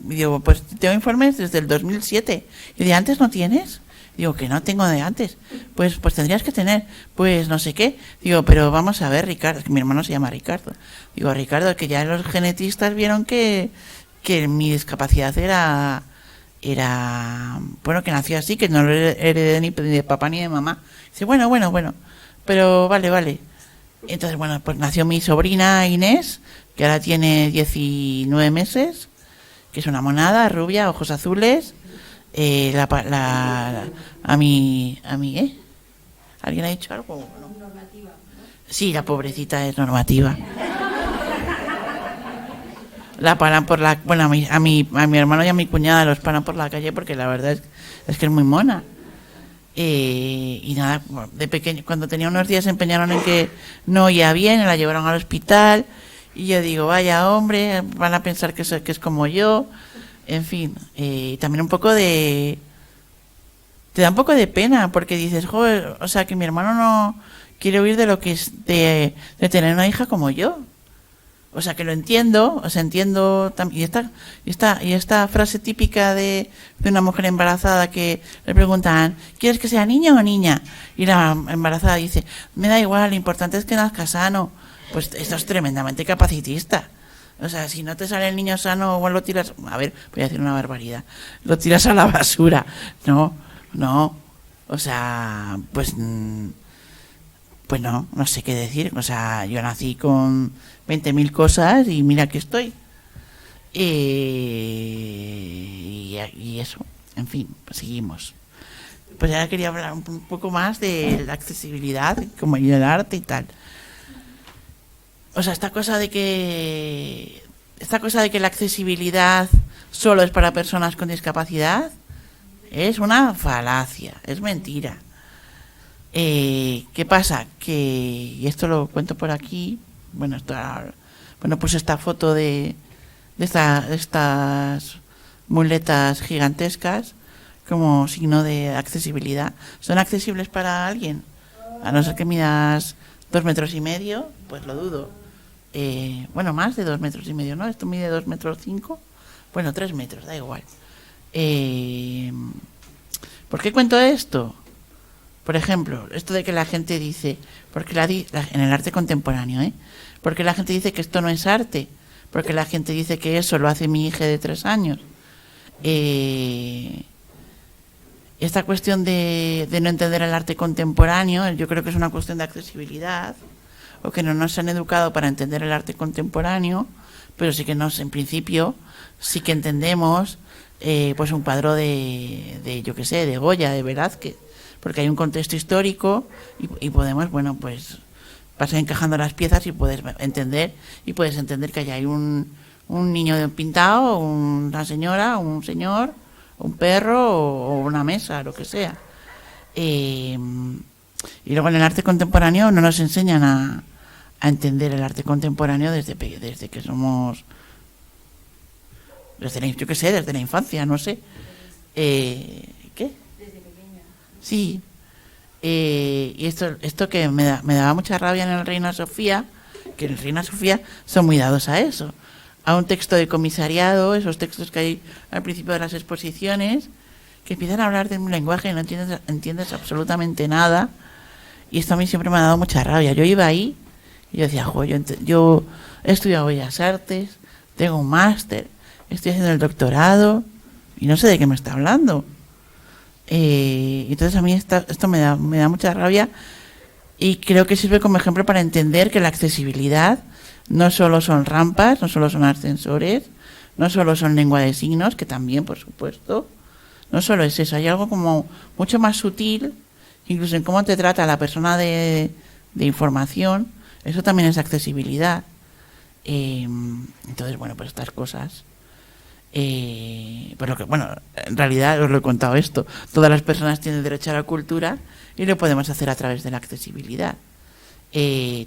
B: Digo, pues tengo informes desde el 2007. Y de antes no tienes. Digo, que no tengo de antes. Pues tendrías que tener, pues no sé qué. Digo, pero vamos a ver, Ricardo, que mi hermano se llama Ricardo. Digo, Ricardo, que ya los genetistas vieron que mi discapacidad era bueno, que nació así, que no lo heredé ni de papá ni de mamá. Dice, bueno, pero vale. Entonces, bueno, pues nació mi sobrina Inés, que ahora tiene 19 meses, que es una monada, rubia, ojos azules. A mí, ¿alguien ha dicho algo? ¿No? Normativa, ¿no? Sí, la pobrecita es normativa. La paran por la... Bueno, a mi hermano y a mi cuñada los paran por la calle porque la verdad es que es muy mona. Y nada, de pequeño, cuando tenía unos días se empeñaron en que no oía bien, la llevaron al hospital y yo digo, vaya hombre, van a pensar que es como yo. En fin, también un poco de... Te da un poco de pena porque dices, joder, o sea, que mi hermano no quiere huir de lo que es de tener una hija como yo. O sea, que lo entiendo, entiendo también. Y esta frase típica de una mujer embarazada que le preguntan, ¿quieres que sea niño o niña? Y la embarazada dice, me da igual, lo importante es que nazca sano. Pues esto es tremendamente capacitista. O sea, si no te sale el niño sano, igual lo tiras, a ver, voy a decir una barbaridad, lo tiras a la basura. No. O sea, pues no sé qué decir. O sea, yo nací con 20.000 cosas y mira que estoy. Y eso, en fin, pues seguimos. Pues ahora quería hablar un poco más de la accesibilidad, como y el arte y tal. O sea, esta cosa de que la accesibilidad solo es para personas con discapacidad es una falacia, es mentira. ¿Qué pasa? Y esto lo cuento por aquí. Bueno, puse esta foto de estas muletas gigantescas como signo de accesibilidad. ¿Son accesibles para alguien? A no ser que midas 2,5 metros, pues lo dudo. Bueno, más de 2,5 metros, ¿no? Esto mide 2,5 metros. Bueno, 3 metros, da igual. ¿Por qué cuento esto? Por ejemplo, esto de que la gente dice, porque en el arte contemporáneo, porque la gente dice que esto no es arte, porque la gente dice que eso lo hace mi hija de 3 años. Esta cuestión de no entender el arte contemporáneo, yo creo que es una cuestión de accesibilidad, o que no nos han educado para entender el arte contemporáneo, pero sí que en principio, sí que entendemos pues un cuadro de yo qué sé, de Goya, de Velázquez, porque hay un contexto histórico y podemos, bueno, pues vas encajando las piezas y puedes entender que allá hay un niño pintado, una señora, un señor, un perro o una mesa, lo que sea. Y luego en el arte contemporáneo no nos enseñan a entender el arte contemporáneo desde que somos, desde la infancia, no sé. ¿Qué? Desde pequeña. Sí. Y esto que me daba mucha rabia en el Reina Sofía, que en el Reina Sofía son muy dados a eso, a un texto de comisariado, esos textos que hay al principio de las exposiciones, que empiezan a hablar de un lenguaje y no entiendes absolutamente nada. Y esto a mí siempre me ha dado mucha rabia. Yo iba ahí y yo decía, yo he estudiado Bellas Artes, tengo un máster, estoy haciendo el doctorado y no sé de qué me está hablando. Entonces a mí esto me da mucha rabia y creo que sirve como ejemplo para entender que la accesibilidad no solo son rampas, no solo son ascensores, no solo son lengua de signos, que también, por supuesto, no solo es eso, hay algo como mucho más sutil, incluso en cómo te trata la persona de información, Eso también es accesibilidad. Entonces, bueno, pues estas cosas. Pues lo que, bueno, en realidad os lo he contado esto. Todas las personas tienen derecho a la cultura y lo podemos hacer a través de la accesibilidad.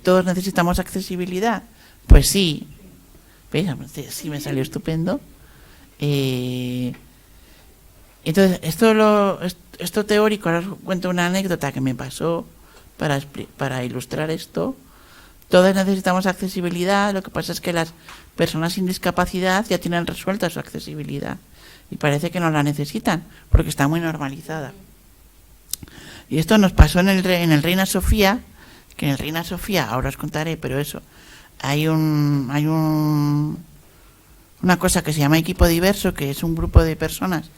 B: ¿Todos necesitamos accesibilidad? Pues sí. ¿Veis? Sí, me salió estupendo. Entonces, esto teórico, ahora os cuento una anécdota que me pasó para ilustrar esto. Todos necesitamos accesibilidad, lo que pasa es que las personas sin discapacidad ya tienen resuelta su accesibilidad y parece que no la necesitan porque está muy normalizada. Y esto nos pasó en el Reina Sofía, que en el Reina Sofía, ahora os contaré, pero eso, hay una cosa que se llama equipo diverso, que es un grupo de personas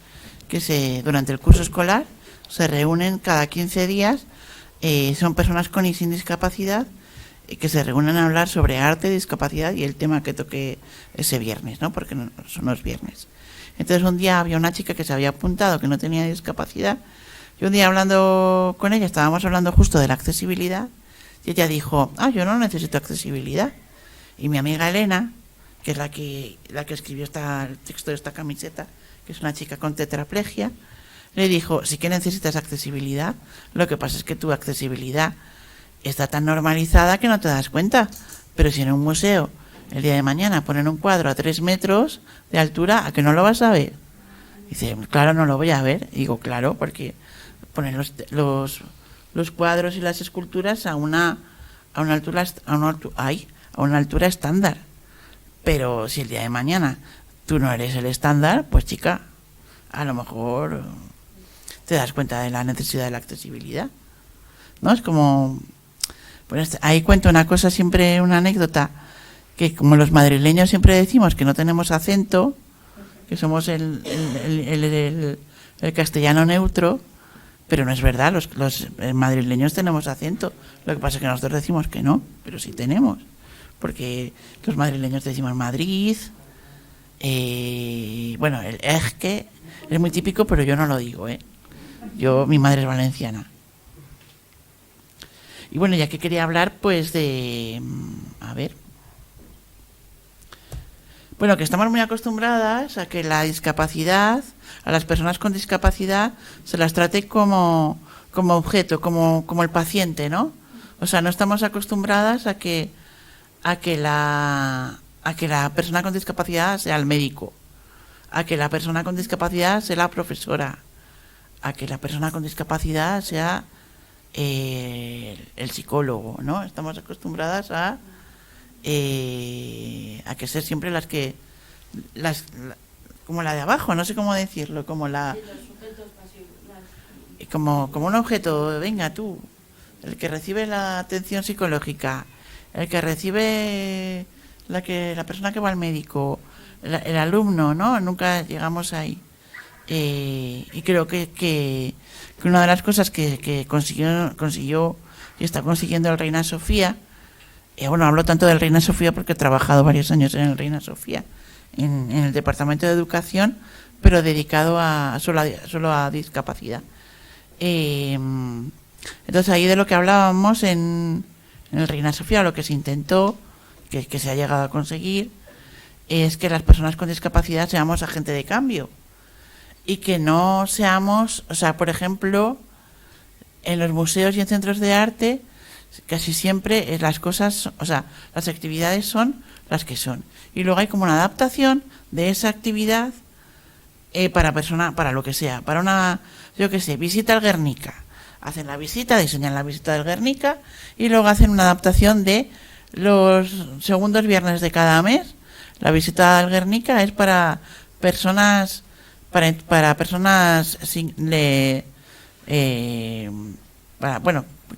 B: que durante el curso escolar se reúnen cada 15 días, son personas con y sin discapacidad, que se reúnen a hablar sobre arte, discapacidad y el tema que toque ese viernes, ¿no? Porque no, son los viernes. Entonces un día había una chica que se había apuntado que no tenía discapacidad y un día hablando con ella, estábamos hablando justo de la accesibilidad y ella dijo, yo no necesito accesibilidad. Y mi amiga Elena, que es la que escribió el texto de esta camiseta, que es una chica con tetraplegia, le dijo, sí que necesitas accesibilidad, lo que pasa es que tu accesibilidad está tan normalizada que no te das cuenta. Pero si en un museo el día de mañana ponen un cuadro a 3 metros de altura, ¿a que no lo vas a ver? Dice, claro, no lo voy a ver. Y digo, claro, porque ponen los cuadros y las esculturas a una altura estándar. Pero si el día de mañana tú no eres el estándar, pues chica, a lo mejor te das cuenta de la necesidad de la accesibilidad, ¿no? Es como... Pues ahí cuento una cosa, siempre una anécdota, que como los madrileños siempre decimos que no tenemos acento, que somos el castellano neutro, pero no es verdad, los madrileños tenemos acento. Lo que pasa es que nosotros decimos que no, pero sí tenemos, porque los madrileños decimos Madrid, bueno, el que es muy típico, pero yo no lo digo, mi madre es valenciana. Y bueno, ya que quería hablar, pues que estamos muy acostumbradas a que la discapacidad, a las personas con discapacidad, se las trate como objeto, como el paciente, ¿no? O sea, no estamos acostumbradas a que la persona con discapacidad sea el médico, a que la persona con discapacidad sea la profesora, a que la persona con discapacidad sea el psicólogo, ¿no? Estamos acostumbradas a que ser siempre como la de abajo, no sé cómo decirlo, como un objeto, venga tú, el que recibe la atención psicológica, el que recibe la persona que va al médico, el alumno, ¿no? Nunca llegamos ahí. Y creo que una de las cosas que consiguió y está consiguiendo el Reina Sofía, hablo tanto del Reina Sofía porque he trabajado varios años en el Reina Sofía, en el Departamento de Educación, pero dedicado solo a discapacidad. Entonces ahí de lo que hablábamos en el Reina Sofía, lo que se intentó, que se ha llegado a conseguir, es que las personas con discapacidad seamos agente de cambio. Y que no seamos, por ejemplo, en los museos y en centros de arte, casi siempre las cosas, las actividades son las que son. Y luego hay como una adaptación de esa actividad para lo que sea, para una, visita al Guernica. Hacen la visita, diseñan la visita del Guernica y luego hacen una adaptación de los segundos viernes de cada mes. La visita al Guernica es para personas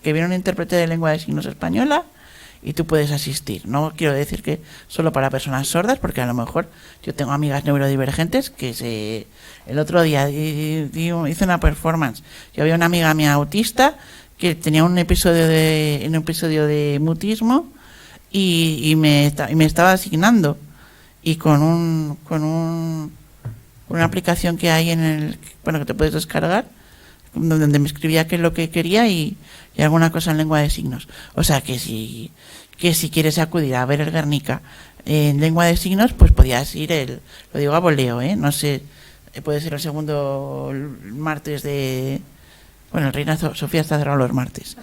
B: que viene un intérprete de lengua de signos española y tú puedes asistir. No quiero decir que solo para personas sordas, porque a lo mejor yo tengo amigas neurodivergentes que el otro día hice una performance. Yo había una amiga mía autista que tenía un episodio de mutismo y me estaba asignando, y con una aplicación que hay que te puedes descargar, donde me escribía qué es lo que quería y alguna cosa en lengua de signos. O sea que que si quieres acudir a ver el Guernica en lengua de signos, pues podías ir lo digo a voleo, no sé, puede ser el segundo martes de... Bueno, el Reina Sofía está cerrado los martes.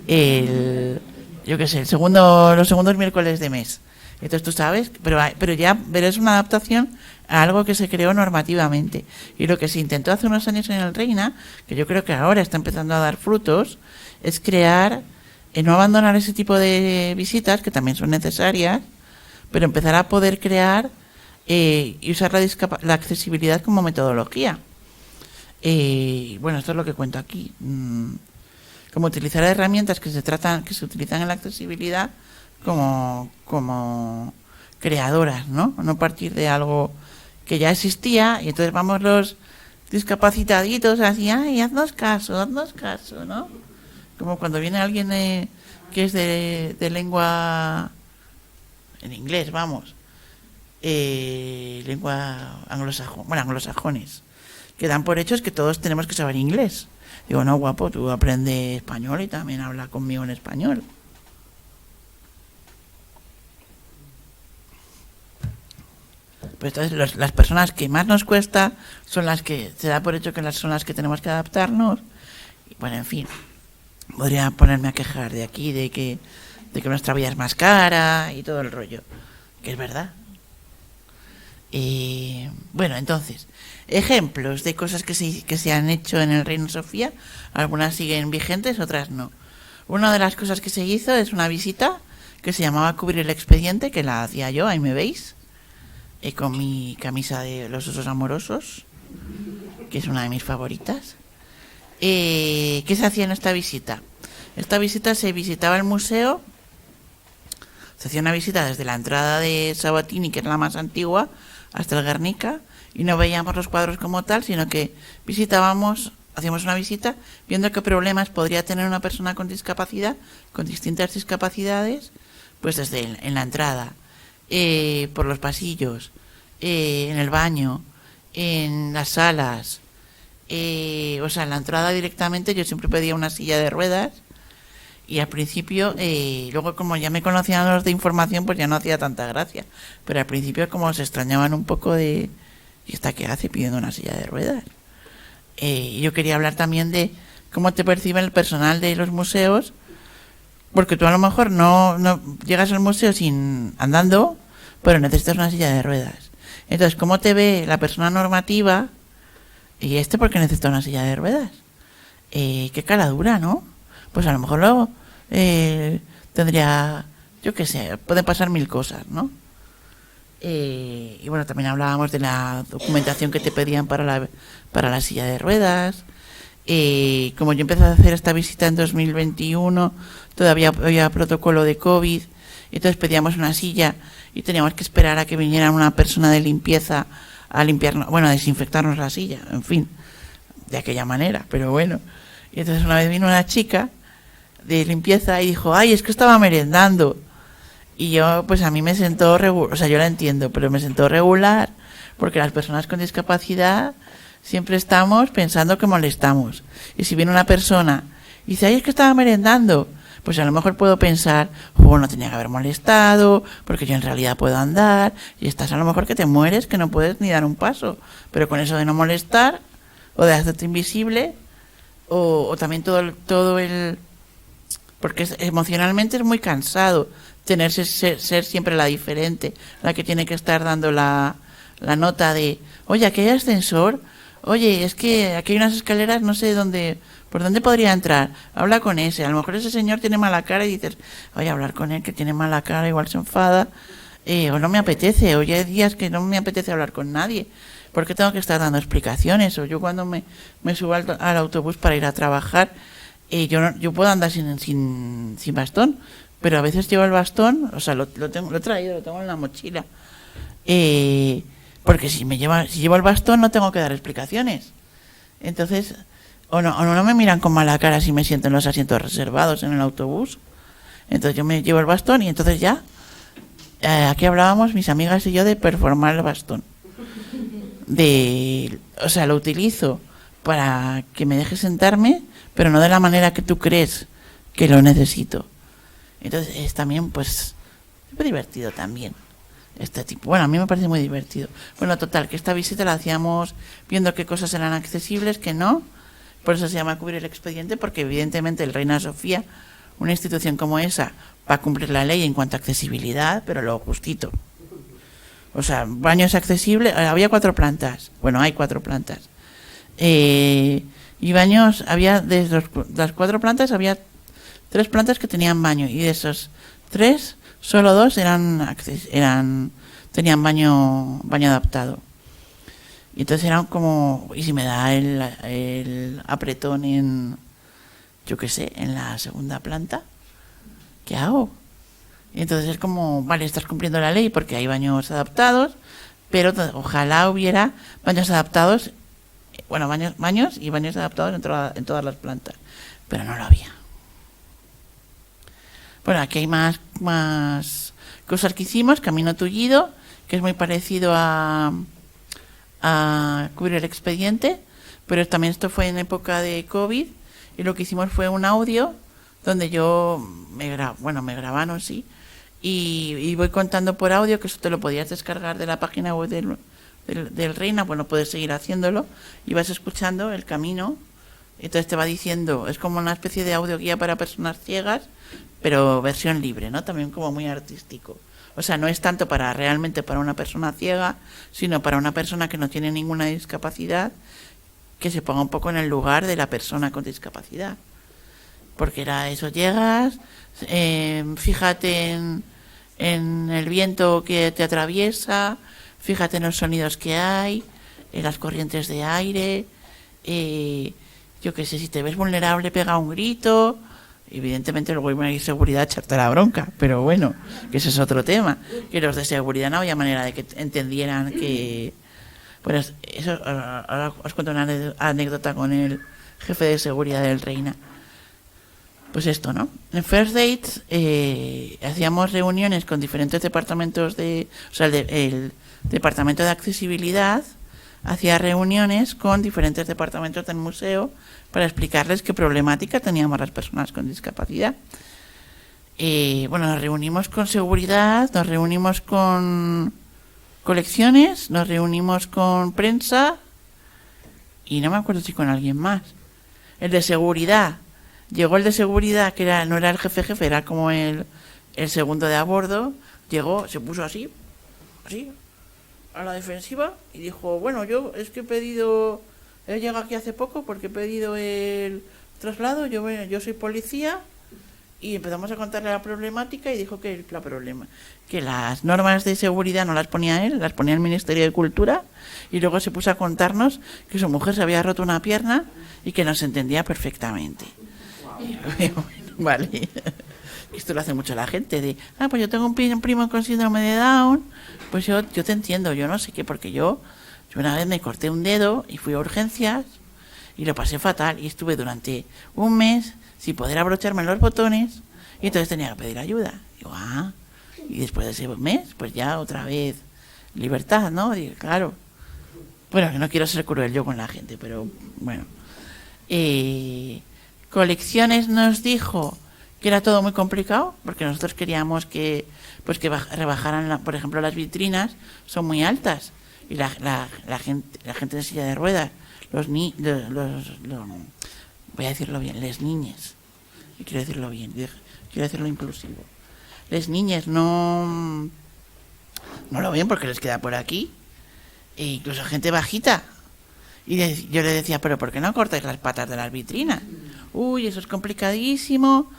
B: Yo qué sé, los segundos miércoles de mes. Entonces tú sabes, pero ya verás una adaptación a algo que se creó normativamente. Y lo que se intentó hace unos años en el Reina, que yo creo que ahora está empezando a dar frutos, es crear, no abandonar ese tipo de visitas, que también son necesarias, pero empezar a poder crear y usar la accesibilidad como metodología. Bueno, esto es lo que cuento aquí. Como utilizar herramientas que se utilizan en la accesibilidad como creadoras, ¿no? No partir de algo que ya existía y entonces vamos los discapacitaditos así, ay, haznos caso, ¿no? Como cuando viene alguien que es de lengua en inglés, vamos, lengua anglosajones, que dan por hechos que todos tenemos que saber inglés. Digo, no, guapo, tú aprende español y también habla conmigo en español. Pues entonces las personas que más nos cuesta son las que se da por hecho que son las que tenemos que adaptarnos. Y bueno, en fin, podría ponerme a quejar de aquí, de que nuestra vida es más cara y todo el rollo, que es verdad. Bueno, entonces, ejemplos de cosas que se han hecho en el Reina Sofía. Algunas siguen vigentes, otras no. Una de las cosas que se hizo es una visita que se llamaba Cubrir el Expediente, que la hacía yo, ahí me veis, con mi camisa de los osos amorosos, que es una de mis favoritas. ¿Qué se hacía en esta visita? Esta visita se visitaba el museo, se hacía una visita desde la entrada de Sabatini, que es la más antigua, hasta el Guernica, y no veíamos los cuadros como tal, sino que hacíamos una visita viendo qué problemas podría tener una persona con discapacidad, con distintas discapacidades, pues desde en la entrada, por los pasillos, en el baño, en las salas, en la entrada directamente. Yo siempre pedía una silla de ruedas. Y al principio, luego como ya me conocían los de información, pues ya no hacía tanta gracia. Pero al principio como se extrañaban un poco de... ¿Y esta qué hace pidiendo una silla de ruedas? Yo quería hablar también de cómo te percibe el personal de los museos, porque tú a lo mejor no llegas al museo andando, pero necesitas una silla de ruedas. Entonces, ¿cómo te ve la persona normativa? ¿Y por qué necesita una silla de ruedas? Qué cara dura, ¿no? Pues a lo mejor luego tendría, yo qué sé, pueden pasar mil cosas, ¿no? Y bueno, también hablábamos de la documentación que te pedían para la silla de ruedas. Como yo empecé a hacer esta visita en 2021, todavía había protocolo de COVID, entonces pedíamos una silla y teníamos que esperar a que viniera una persona de limpieza a limpiarnos, bueno, a desinfectarnos la silla, en fin, de aquella manera, pero bueno. Y entonces una vez vino una chica de limpieza y dijo, ay, es que estaba merendando. Y yo, pues a mí me sentó regular, o sea, yo la entiendo, pero me sentó regular, porque las personas con discapacidad siempre estamos pensando que molestamos. Y si viene una persona y dice, ay, es que estaba merendando, pues a lo mejor puedo pensar, no tenía que haber molestado, porque yo en realidad puedo andar, y estás a lo mejor que te mueres, que no puedes ni dar un paso. Pero con eso de no molestar, o de hacerte invisible, o también todo el porque emocionalmente es muy cansado ser siempre la diferente, la que tiene que estar dando la nota de, oye, aquí hay ascensor, oye, es que aquí hay unas escaleras, no sé por dónde podría entrar, habla con ese, a lo mejor ese señor tiene mala cara y dices, oye, hablar con él que tiene mala cara, igual se enfada, o no me apetece, o ya hay días que no me apetece hablar con nadie, porque tengo que estar dando explicaciones, o yo cuando me subo al autobús para ir a trabajar, yo puedo andar sin bastón, pero a veces llevo el bastón, o sea, lo he traído, lo tengo en la mochila, porque si llevo el bastón no tengo que dar explicaciones. Entonces, o no me miran con mala cara si me siento en los asientos reservados en el autobús. Entonces yo me llevo el bastón y entonces ya, aquí hablábamos mis amigas y yo de performar el bastón. O sea, lo utilizo para que me deje sentarme, pero no de la manera que tú crees que lo necesito. Entonces es también, pues, muy divertido también. Este tipo. Bueno, a mí me parece muy divertido. Bueno, total, que esta visita la hacíamos viendo qué cosas eran accesibles, qué no. Por eso se llama cubrir el expediente, porque evidentemente el Reina Sofía, una institución como esa, va a cumplir la ley en cuanto a accesibilidad, pero lo justito. O sea, baños accesibles, había 4 plantas. Bueno, hay 4 plantas. Y baños, había de las 4 plantas, había 3 plantas que tenían baño. Y de esos 3, solo 2 tenían baño adaptado. Y entonces eran como, y si me da el apretón en, yo qué sé, en la segunda planta, ¿qué hago? Y entonces es como, vale, estás cumpliendo la ley porque hay baños adaptados, pero ojalá hubiera baños adaptados, bueno, baños y baños adaptados en todas las plantas, pero no lo había. Bueno, aquí hay más cosas que hicimos. Camino Tullido, que es muy parecido a cubrir el expediente, pero también esto fue en época de COVID, y lo que hicimos fue un audio donde yo me grabaron, sí, y voy contando por audio, que eso te lo podías descargar de la página web del Reina. Bueno, puedes seguir haciéndolo y vas escuchando el camino. Entonces te va diciendo, es como una especie de audio guía para personas ciegas, pero versión libre, ¿no? También como muy artístico. O sea, no es tanto realmente para una persona ciega, sino para una persona que no tiene ninguna discapacidad, que se ponga un poco en el lugar de la persona con discapacidad. Porque era eso, llegas, fíjate en el viento que te atraviesa, fíjate en los sonidos que hay, en las corrientes de aire, yo qué sé, si te ves vulnerable, pega un grito. Evidentemente luego iba a ir seguridad a echarte la bronca, pero bueno, que ese es otro tema, que los de seguridad no había manera de que entendieran que... Pues eso, ahora os cuento una anécdota con el jefe de seguridad del Reina. Pues esto, ¿no? En First Dates hacíamos reuniones con diferentes departamentos o sea, el departamento de accesibilidad hacía reuniones con diferentes departamentos del museo para explicarles qué problemática teníamos las personas con discapacidad. Bueno, nos reunimos con seguridad, nos reunimos con colecciones, nos reunimos con prensa y no me acuerdo si con alguien más. El de seguridad, llegó el de seguridad, que no era el jefe, era como el segundo de a bordo, llegó, se puso así, a la defensiva, y dijo, bueno, yo es que he llegado aquí hace poco porque he pedido el traslado, yo soy policía, y empezamos a contarle la problemática y dijo que las normas de seguridad no las ponía él, las ponía el Ministerio de Cultura, y luego se puso a contarnos que su mujer se había roto una pierna y que nos entendía perfectamente. Bueno, vale. Esto lo hace mucho la gente, pues yo tengo un primo con síndrome de Down, pues yo te entiendo, yo no sé qué, porque yo una vez me corté un dedo y fui a urgencias y lo pasé fatal, y estuve durante un mes sin poder abrocharme los botones, y entonces tenía que pedir ayuda. Digo, y después de ese mes, pues ya otra vez libertad, ¿no? Digo, claro. Bueno, que no quiero ser cruel yo con la gente, pero bueno. Colecciones nos dijo que era todo muy complicado, porque nosotros queríamos que rebajaran, por ejemplo, las vitrinas son muy altas, y la gente de silla de ruedas, voy a decirlo bien, les niñes, y quiero decirlo bien, quiero decirlo inclusivo, les niñes no lo ven porque les queda por aquí, e incluso gente bajita, y yo le decía, pero ¿por qué no cortáis las patas de las vitrinas? Uy, eso es complicadísimo,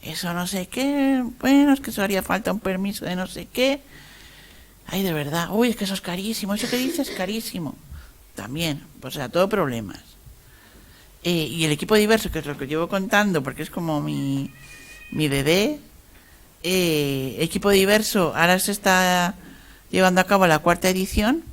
B: eso no sé qué, bueno, es que eso haría falta un permiso de no sé qué. Ay, de verdad, uy, es que eso es carísimo, eso que dices es carísimo. También, o sea, todo problemas. Y el equipo diverso, que es lo que llevo contando, porque es como mi bebé, equipo diverso, ahora se está llevando a cabo la 4ª edición.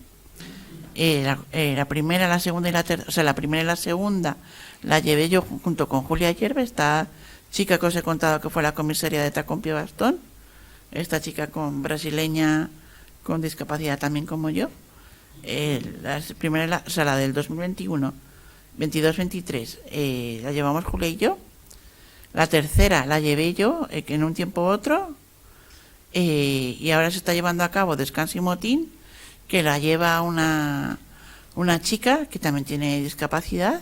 B: La primera, la segunda y la tercera, o sea, la primera y la segunda la llevé yo junto con Julia Yerbe, esta chica que os he contado que fue la comisaria de Tacón Pie Bastón, esta chica brasileña con discapacidad también como yo. La primera, o sea, la del 2021, 22-23, la llevamos Julia y yo. La tercera la llevé yo en un tiempo u otro, y ahora se está llevando a cabo Descanso y Motín, que la lleva una chica que también tiene discapacidad,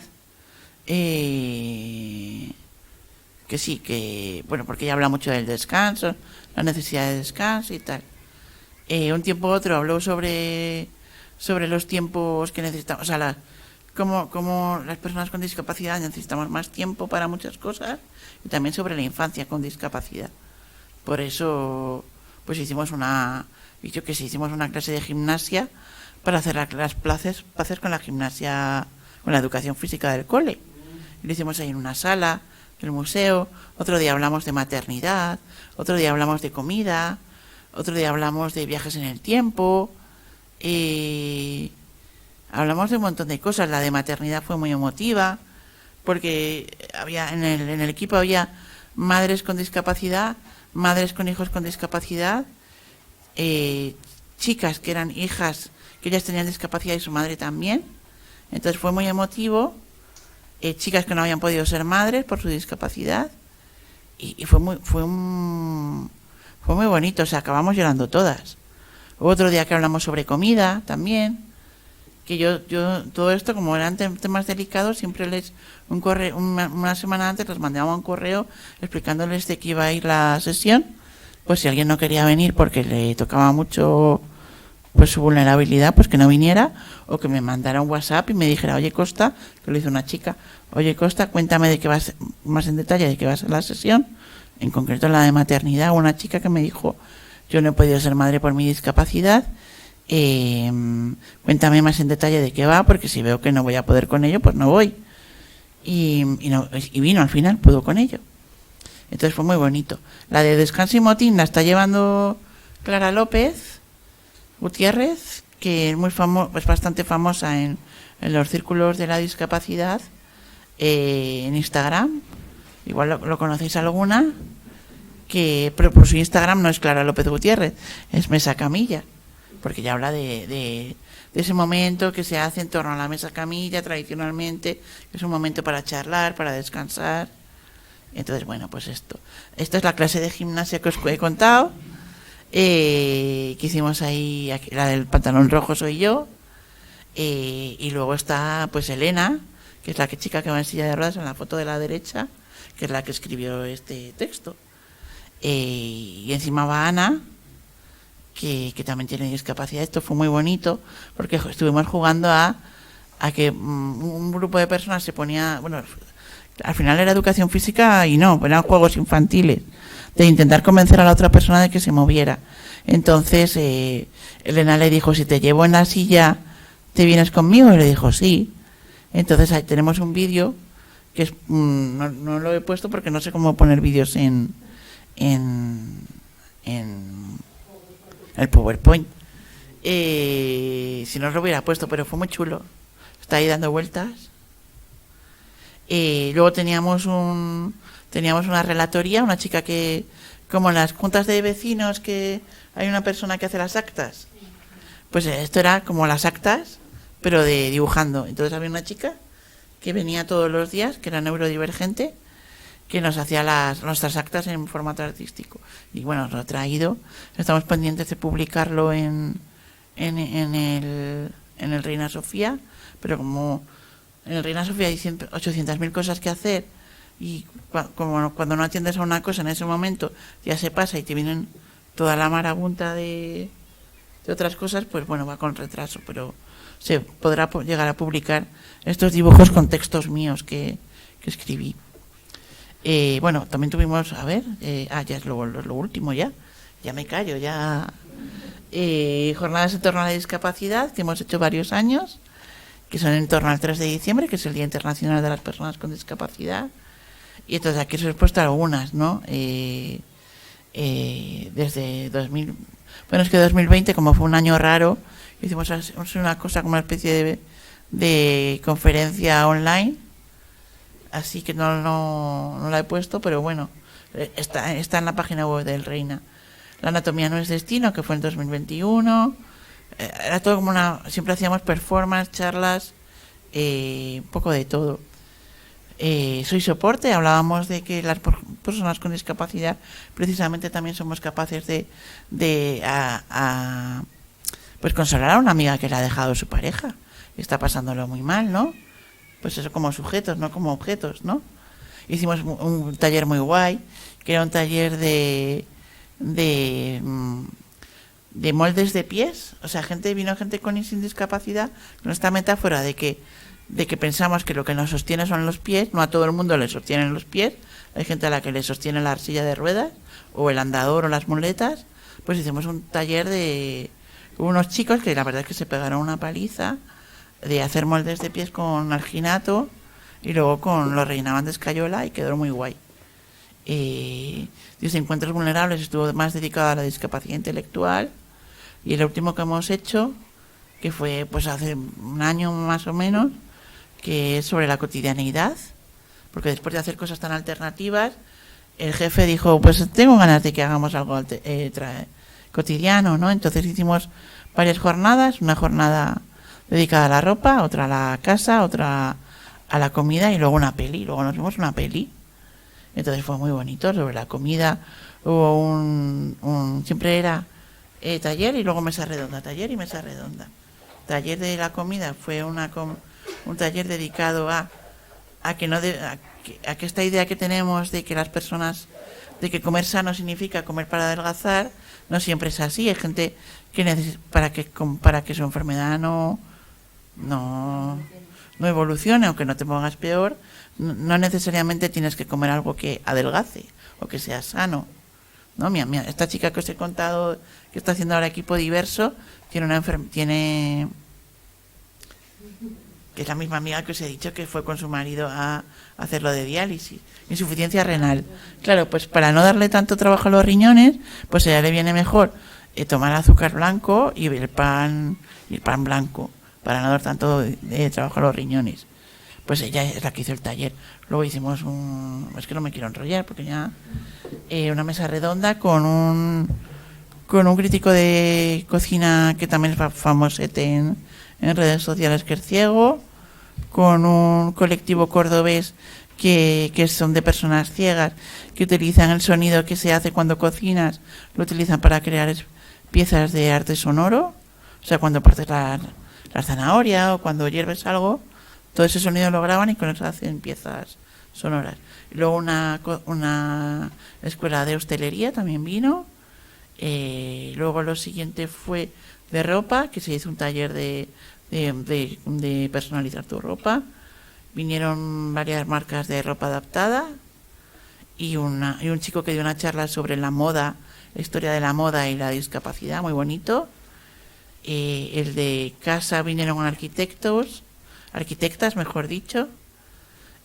B: que sí, que bueno, porque ella habla mucho del descanso, la necesidad de descanso y tal. Un tiempo u otro habló sobre los tiempos que necesitamos, o sea, cómo las personas con discapacidad necesitamos más tiempo para muchas cosas, y también sobre la infancia con discapacidad. Por eso, pues hicimos una clase de gimnasia para hacer las paces con la gimnasia, con la educación física del cole. Y lo hicimos ahí en una sala del museo. Otro día hablamos de maternidad, otro día hablamos de comida, otro día hablamos de viajes en el tiempo. Hablamos de un montón de cosas. La de maternidad fue muy emotiva, porque había en el equipo había madres con discapacidad, madres con hijos con discapacidad, chicas que eran hijas que ellas tenían discapacidad y su madre también. Entonces fue muy emotivo. Chicas que no habían podido ser madres por su discapacidad, y fue muy bonito. O sea, acabamos llorando todas. Otro día que hablamos sobre comida también, que yo todo esto, como eran temas delicados, siempre una semana antes les mandaba un correo explicándoles de qué iba a ir la sesión, pues si alguien no quería venir porque le tocaba mucho pues su vulnerabilidad, pues que no viniera, o que me mandara un WhatsApp y me dijera: oye Costa, que lo hizo una chica, oye Costa, cuéntame de qué vas, más en detalle de qué va a ser la sesión, en concreto la de maternidad. Una chica que me dijo: yo no he podido ser madre por mi discapacidad, cuéntame más en detalle de qué va, porque si veo que no voy a poder con ello, pues no voy. Y vino al final, pudo con ello. Entonces fue muy bonito. La de Descanso y Motín la está llevando Clara López Gutiérrez, que es es bastante famosa en los círculos de la discapacidad, en Instagram. Igual lo conocéis alguna, pero por su Instagram no es Clara López Gutiérrez, es Mesa Camilla, porque ya habla de ese momento que se hace en torno a la mesa camilla tradicionalmente, que es un momento para charlar, para descansar. Entonces, bueno, pues esto es la clase de gimnasia que os he contado, que hicimos ahí. La del pantalón rojo soy yo, y luego está pues Elena, que es la chica que va en silla de ruedas en la foto de la derecha, que es la que escribió este texto, y encima va Ana, que también tiene discapacidad. Esto fue muy bonito porque estuvimos jugando a que un grupo de personas se ponía, bueno, al final era educación física y no, eran juegos infantiles, de intentar convencer a la otra persona de que se moviera. Entonces Elena le dijo: si te llevo en la silla, ¿te vienes conmigo? Y le dijo: sí. Entonces ahí tenemos un vídeo que es, no lo he puesto porque no sé cómo poner vídeos en el PowerPoint. Si no os lo hubiera puesto, pero fue muy chulo. Está ahí dando vueltas. Luego teníamos una relatoría, una chica que, como en las juntas de vecinos, que hay una persona que hace las actas, pues esto era como las actas, pero de dibujando. Entonces había una chica que venía todos los días, que era neurodivergente, que nos hacía nuestras actas en formato artístico. Y bueno, os lo he traído. Estamos pendientes de publicarlo en el Reina Sofía, pero como en el Reina Sofía hay 800.000 cosas que hacer, y como cuando no atiendes a una cosa en ese momento ya se pasa y te vienen toda la marabunta de otras cosas, pues bueno, va con retraso, pero se podrá llegar a publicar estos dibujos con textos míos que escribí. Bueno, también tuvimos, ya es lo último, ya me callo, ya. Jornadas en torno a la discapacidad, que hemos hecho varios años, que son en torno al 3 de diciembre, que es el Día Internacional de las Personas con Discapacidad. Y entonces aquí os he puesto algunas, ¿no? Desde 2000, bueno, es que 2020, como fue un año raro, hicimos una cosa como una especie de conferencia online, así que no la he puesto, pero bueno, está en la página web del Reina. La anatomía no es destino, que fue en 2021. Era todo como siempre hacíamos performance, charlas, un poco de todo. Soy soporte. Hablábamos de que las personas con discapacidad precisamente también somos capaces pues consolar a una amiga que le ha dejado su pareja y está pasándolo muy mal, ¿no? Pues eso, como sujetos, no como objetos, ¿no? Hicimos un taller muy guay, que era un taller de moldes de pies. O sea, vino gente con y sin discapacidad, con esta metáfora de que pensamos que lo que nos sostiene son los pies. No a todo el mundo le sostienen los pies. Hay gente a la que le sostiene la silla de ruedas o el andador o las muletas. Pues hicimos un taller de unos chicos que la verdad es que se pegaron una paliza de hacer moldes de pies con alginato y luego lo rellenaban de escayola y quedó muy guay. Desde Encuentros Vulnerables estuvo más dedicado a la discapacidad intelectual, y el último que hemos hecho, que fue pues hace un año más o menos, que es sobre la cotidianeidad, porque después de hacer cosas tan alternativas, el jefe dijo, pues tengo ganas de que hagamos algo cotidiano, ¿no? Entonces hicimos varias jornadas, una jornada dedicada a la ropa, otra a la casa, otra a la comida y luego una peli. Luego nos vimos una peli. Entonces fue muy bonito. Sobre la comida hubo siempre era taller y luego mesa redonda, taller y mesa redonda. Taller de la comida fue un taller dedicado a que esta idea que tenemos de que las personas, de que comer sano significa comer para adelgazar, no siempre es así. Hay gente que para que su enfermedad no evolucione o que no te pongas peor, no necesariamente tienes que comer algo que adelgace o que sea sano, ¿no? Esta chica que os he contado que está haciendo ahora equipo diverso tiene que es la misma amiga que os he dicho que fue con su marido a hacerlo de diálisis, insuficiencia renal. Claro, pues para no darle tanto trabajo a los riñones, pues a ella le viene mejor tomar azúcar blanco y el pan blanco, para no dar tanto trabajo a los riñones. Pues ella es la que hizo el taller. Luego hicimos es que no me quiero enrollar porque ya una mesa redonda con un crítico de cocina que también es famosete en redes sociales, que es ciego, con un colectivo cordobés que son de personas ciegas, que utilizan el sonido que se hace cuando cocinas, lo utilizan para crear piezas de arte sonoro. O sea, cuando partes la zanahoria o cuando hierves algo, todo ese sonido lo graban y con eso hacen piezas sonoras. Y luego una escuela de hostelería también vino. Luego lo siguiente fue de ropa, que se hizo un taller de personalizar tu ropa. Vinieron varias marcas de ropa adaptada y un chico que dio una charla sobre la moda, la historia de la moda y la discapacidad, muy bonito. El de casa vinieron arquitectas, mejor dicho.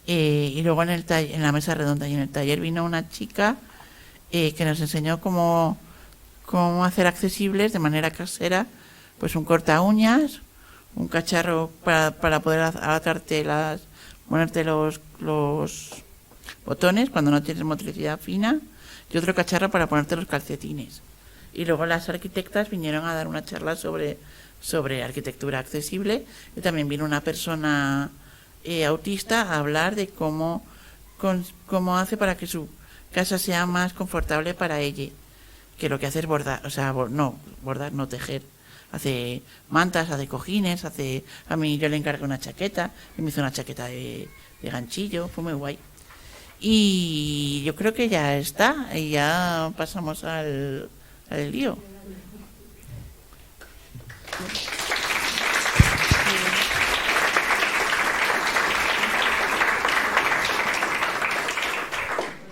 B: Y luego en la mesa redonda y en el taller vino una chica que nos enseñó cómo hacer accesibles de manera casera, pues un corta uñas, un cacharro para poder atarte ponerte los botones cuando no tienes motricidad fina, y otro cacharro para ponerte los calcetines. Y luego las arquitectas vinieron a dar una charla sobre arquitectura accesible, y también vino una persona autista a hablar de cómo hace para que su casa sea más confortable para ella, que lo que hace es bordar, no tejer. Hace mantas, hace cojines, a mí yo le encargué una chaqueta, y me hizo una chaqueta de ganchillo, fue muy guay. Y yo creo que ya está, y ya pasamos al lío.